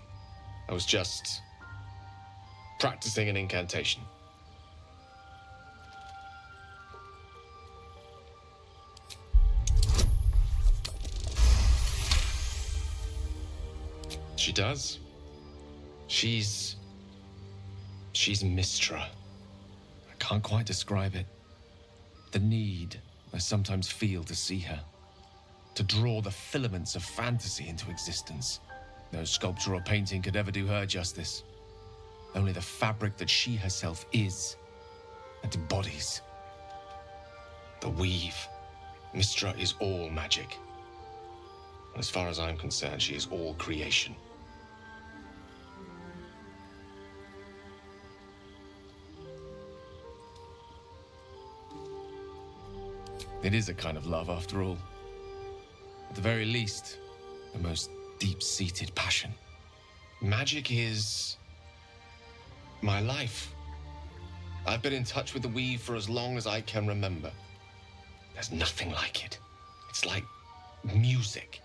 Speaker 4: I was just practicing an incantation. She does. She's Mistra. I can't quite describe it. The need I sometimes feel to see her, to draw the filaments of fantasy into existence. No sculpture or painting could ever do her justice. Only the fabric that she herself is and embodies. The weave. Mistra is all magic. As far as I'm concerned, she is all creation. It is a kind of love, after all. At the very least, the most deep-seated passion. Magic is my life. I've been in touch with the weave for as long as I can remember. There's nothing like it. It's like music,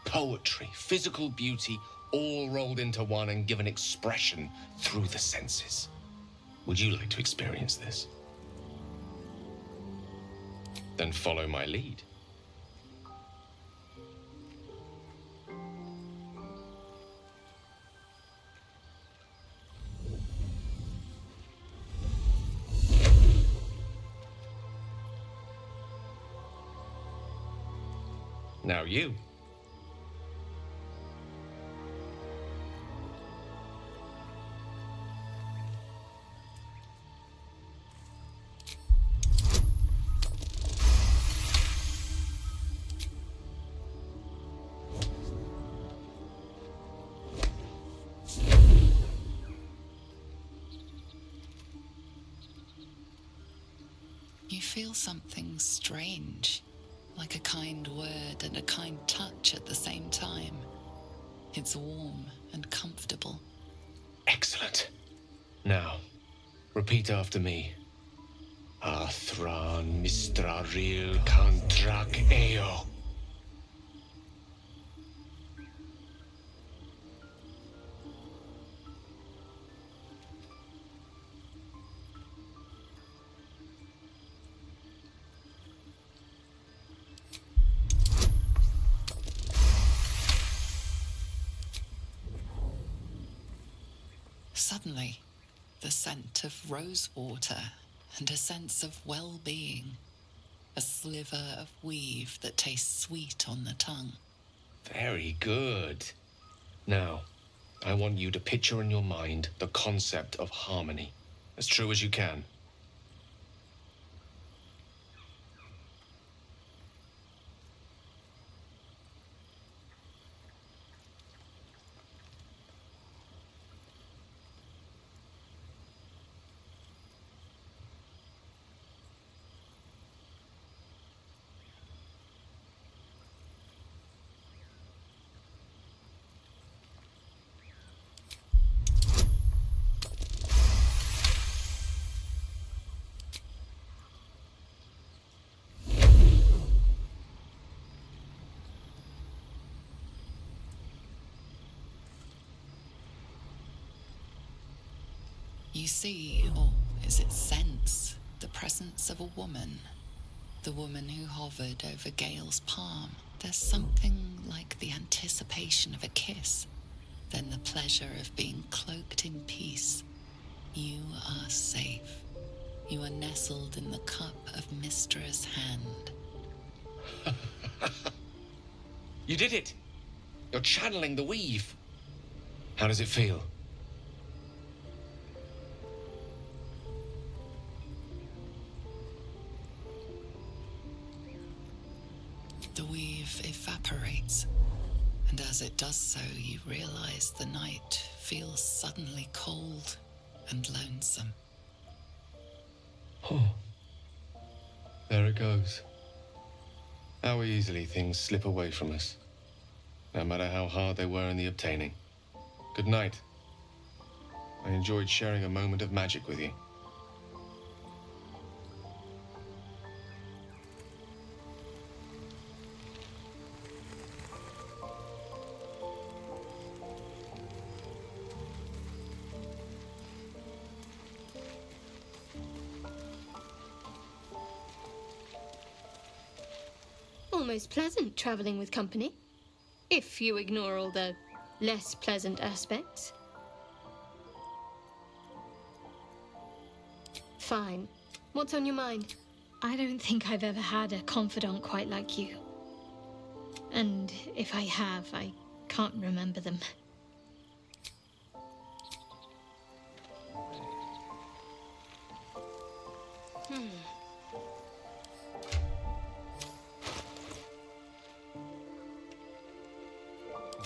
Speaker 4: poetry, physical beauty, all rolled into one and given expression through the senses. Would you like to experience this? Then follow my lead. Now you.
Speaker 3: You feel something strange, like a kind word and a kind touch at the same time. It's warm and comfortable.
Speaker 4: Excellent. Now, repeat after me. Athran mistraril kantrak eo.
Speaker 3: Suddenly, the scent of rose water and a sense of well-being. A sliver of weave that tastes sweet on the tongue.
Speaker 4: Very good. Now, I want you to picture in your mind the concept of harmony, as true as you can.
Speaker 3: You see, or is it sense, the presence of a woman. The woman who hovered over Gale's palm. There's something like the anticipation of a kiss, then the pleasure of being cloaked in peace. You are safe. You are nestled in the cup of Mistra's hand.
Speaker 4: You did it! You're channeling the weave. How does it feel?
Speaker 3: The weave evaporates, and as it does so, you realize the night feels suddenly cold and lonesome.
Speaker 4: Oh. There it goes. How easily things slip away from us, no matter how hard they were in the obtaining. Good night, I enjoyed sharing a moment of magic with you.
Speaker 5: Almost pleasant traveling with company, if you ignore all the less pleasant aspects. Fine. What's on your mind?
Speaker 9: I don't think I've ever had a confidant quite like you. And if I have, I can't remember them.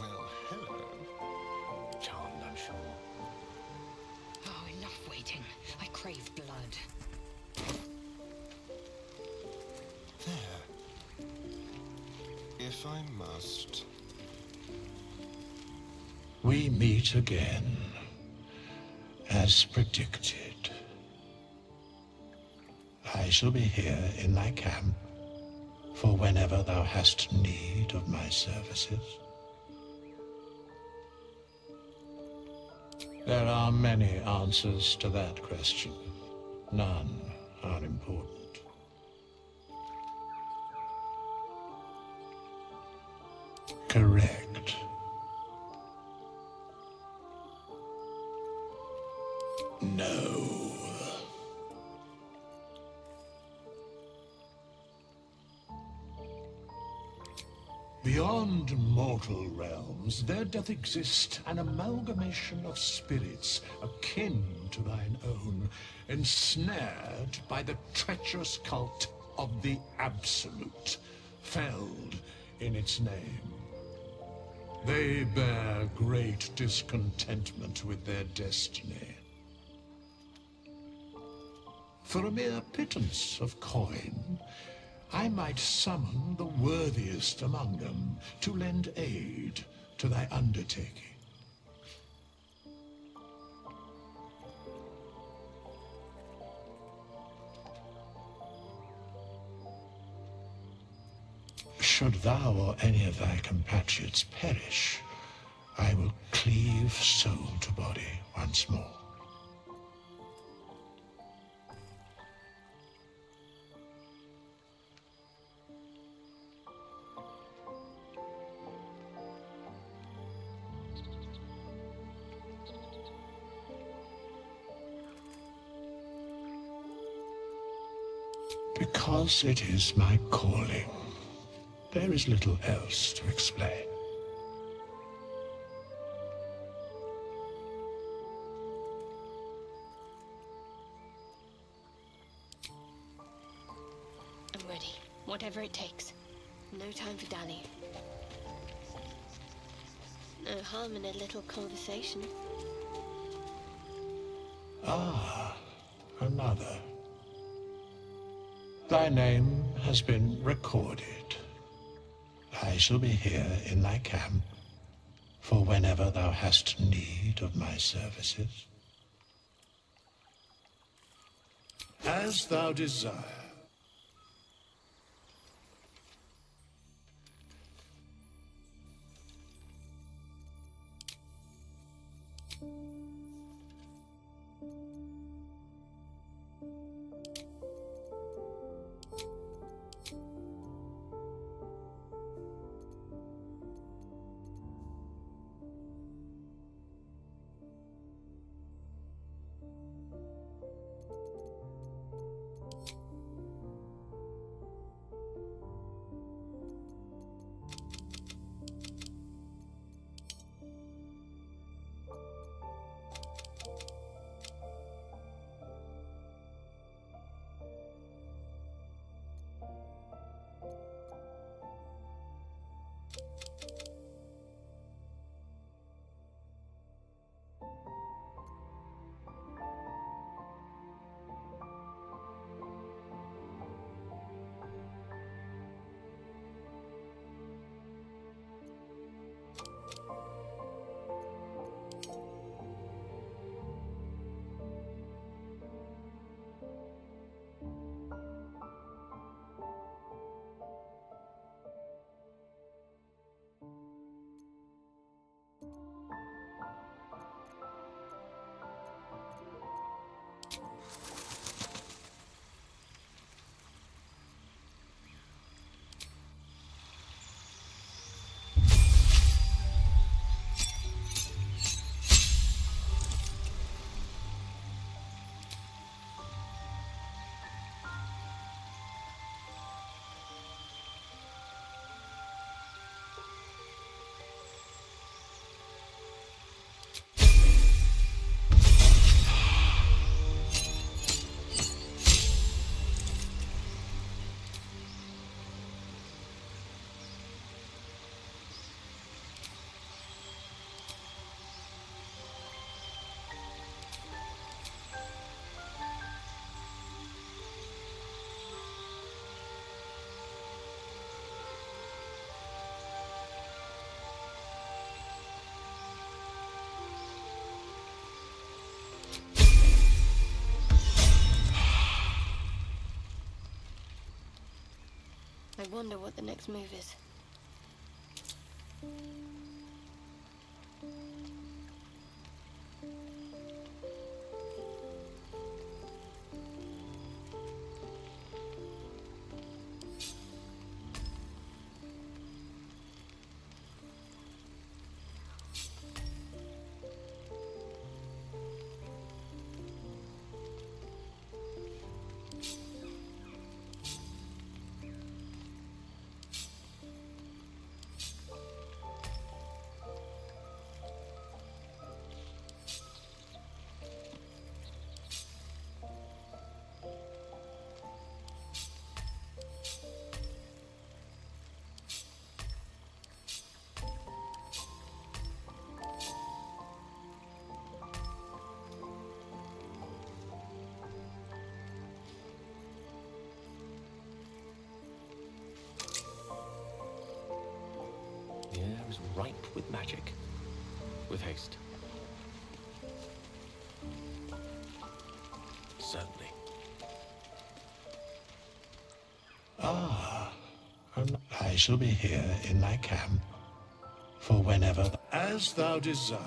Speaker 20: Well, hello. Charmed, I'm sure.
Speaker 2: Oh, enough waiting. I crave blood.
Speaker 21: There. If I must.
Speaker 20: We meet again, as predicted. I shall be here in thy camp, for whenever thou hast need of my services. There are many answers to that question. None are important. Correct. No. Beyond mortal realms, there doth exist an amalgamation of spirits akin to thine own, ensnared by the treacherous cult of the Absolute, felled in its name. They bear great discontentment with their destiny. For a mere pittance of coin, I might summon the worthiest among them to lend aid to thy undertaking. Should thou or any of thy compatriots perish, I will cleave soul to body once more. Because it is my calling. There is little else to explain.
Speaker 18: I'm ready. Whatever it takes. No time for dallying. No harm in a little conversation.
Speaker 20: Ah, another. Thy name has been recorded. I shall be here in thy camp, for whenever thou hast need of my services. As thou desire.
Speaker 18: wonder what the next move is.
Speaker 12: The air is ripe with magic. With haste. Certainly.
Speaker 20: Ah, and I shall be here in thy camp for whenever, as thou desire.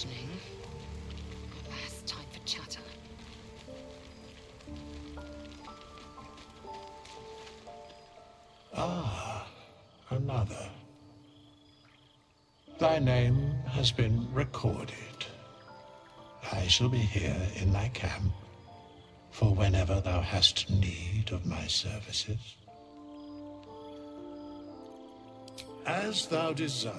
Speaker 2: Questioning. Last time for chatter.
Speaker 20: Ah, another. Thy name has been recorded. I shall be here in thy camp for whenever thou hast need of my services. As thou desire.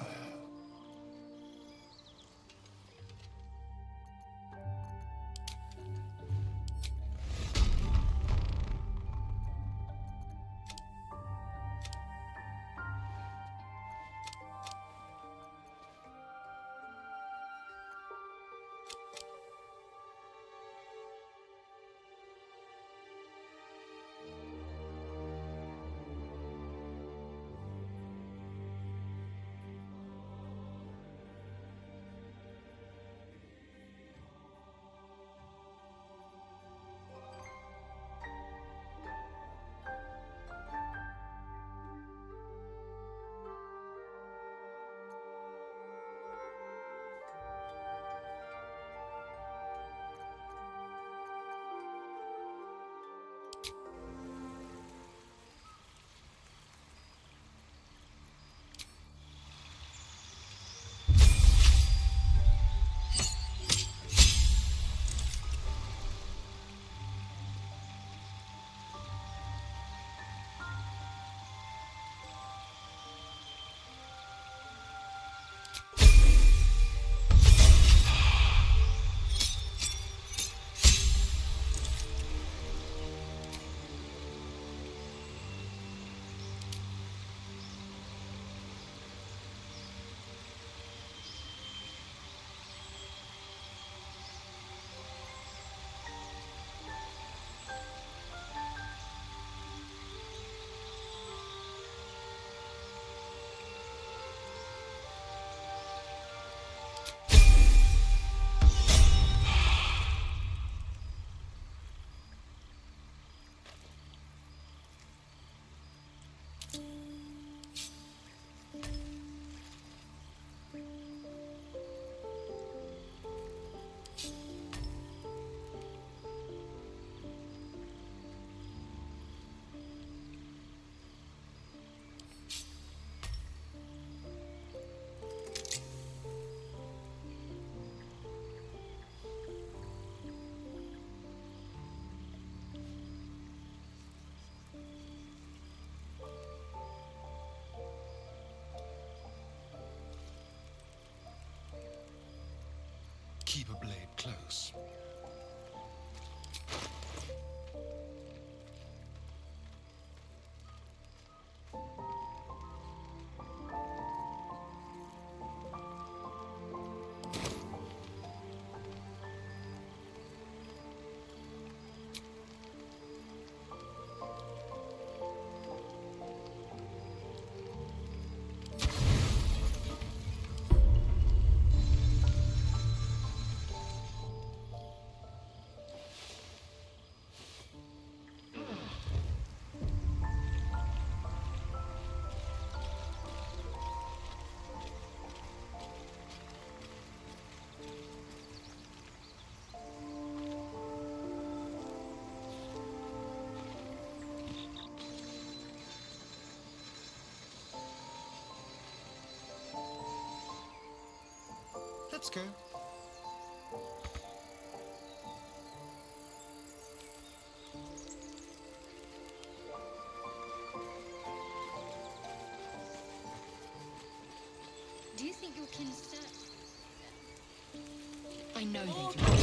Speaker 21: Keep a blade close. Let's go.
Speaker 9: Do you think your kin still...
Speaker 2: I know they do.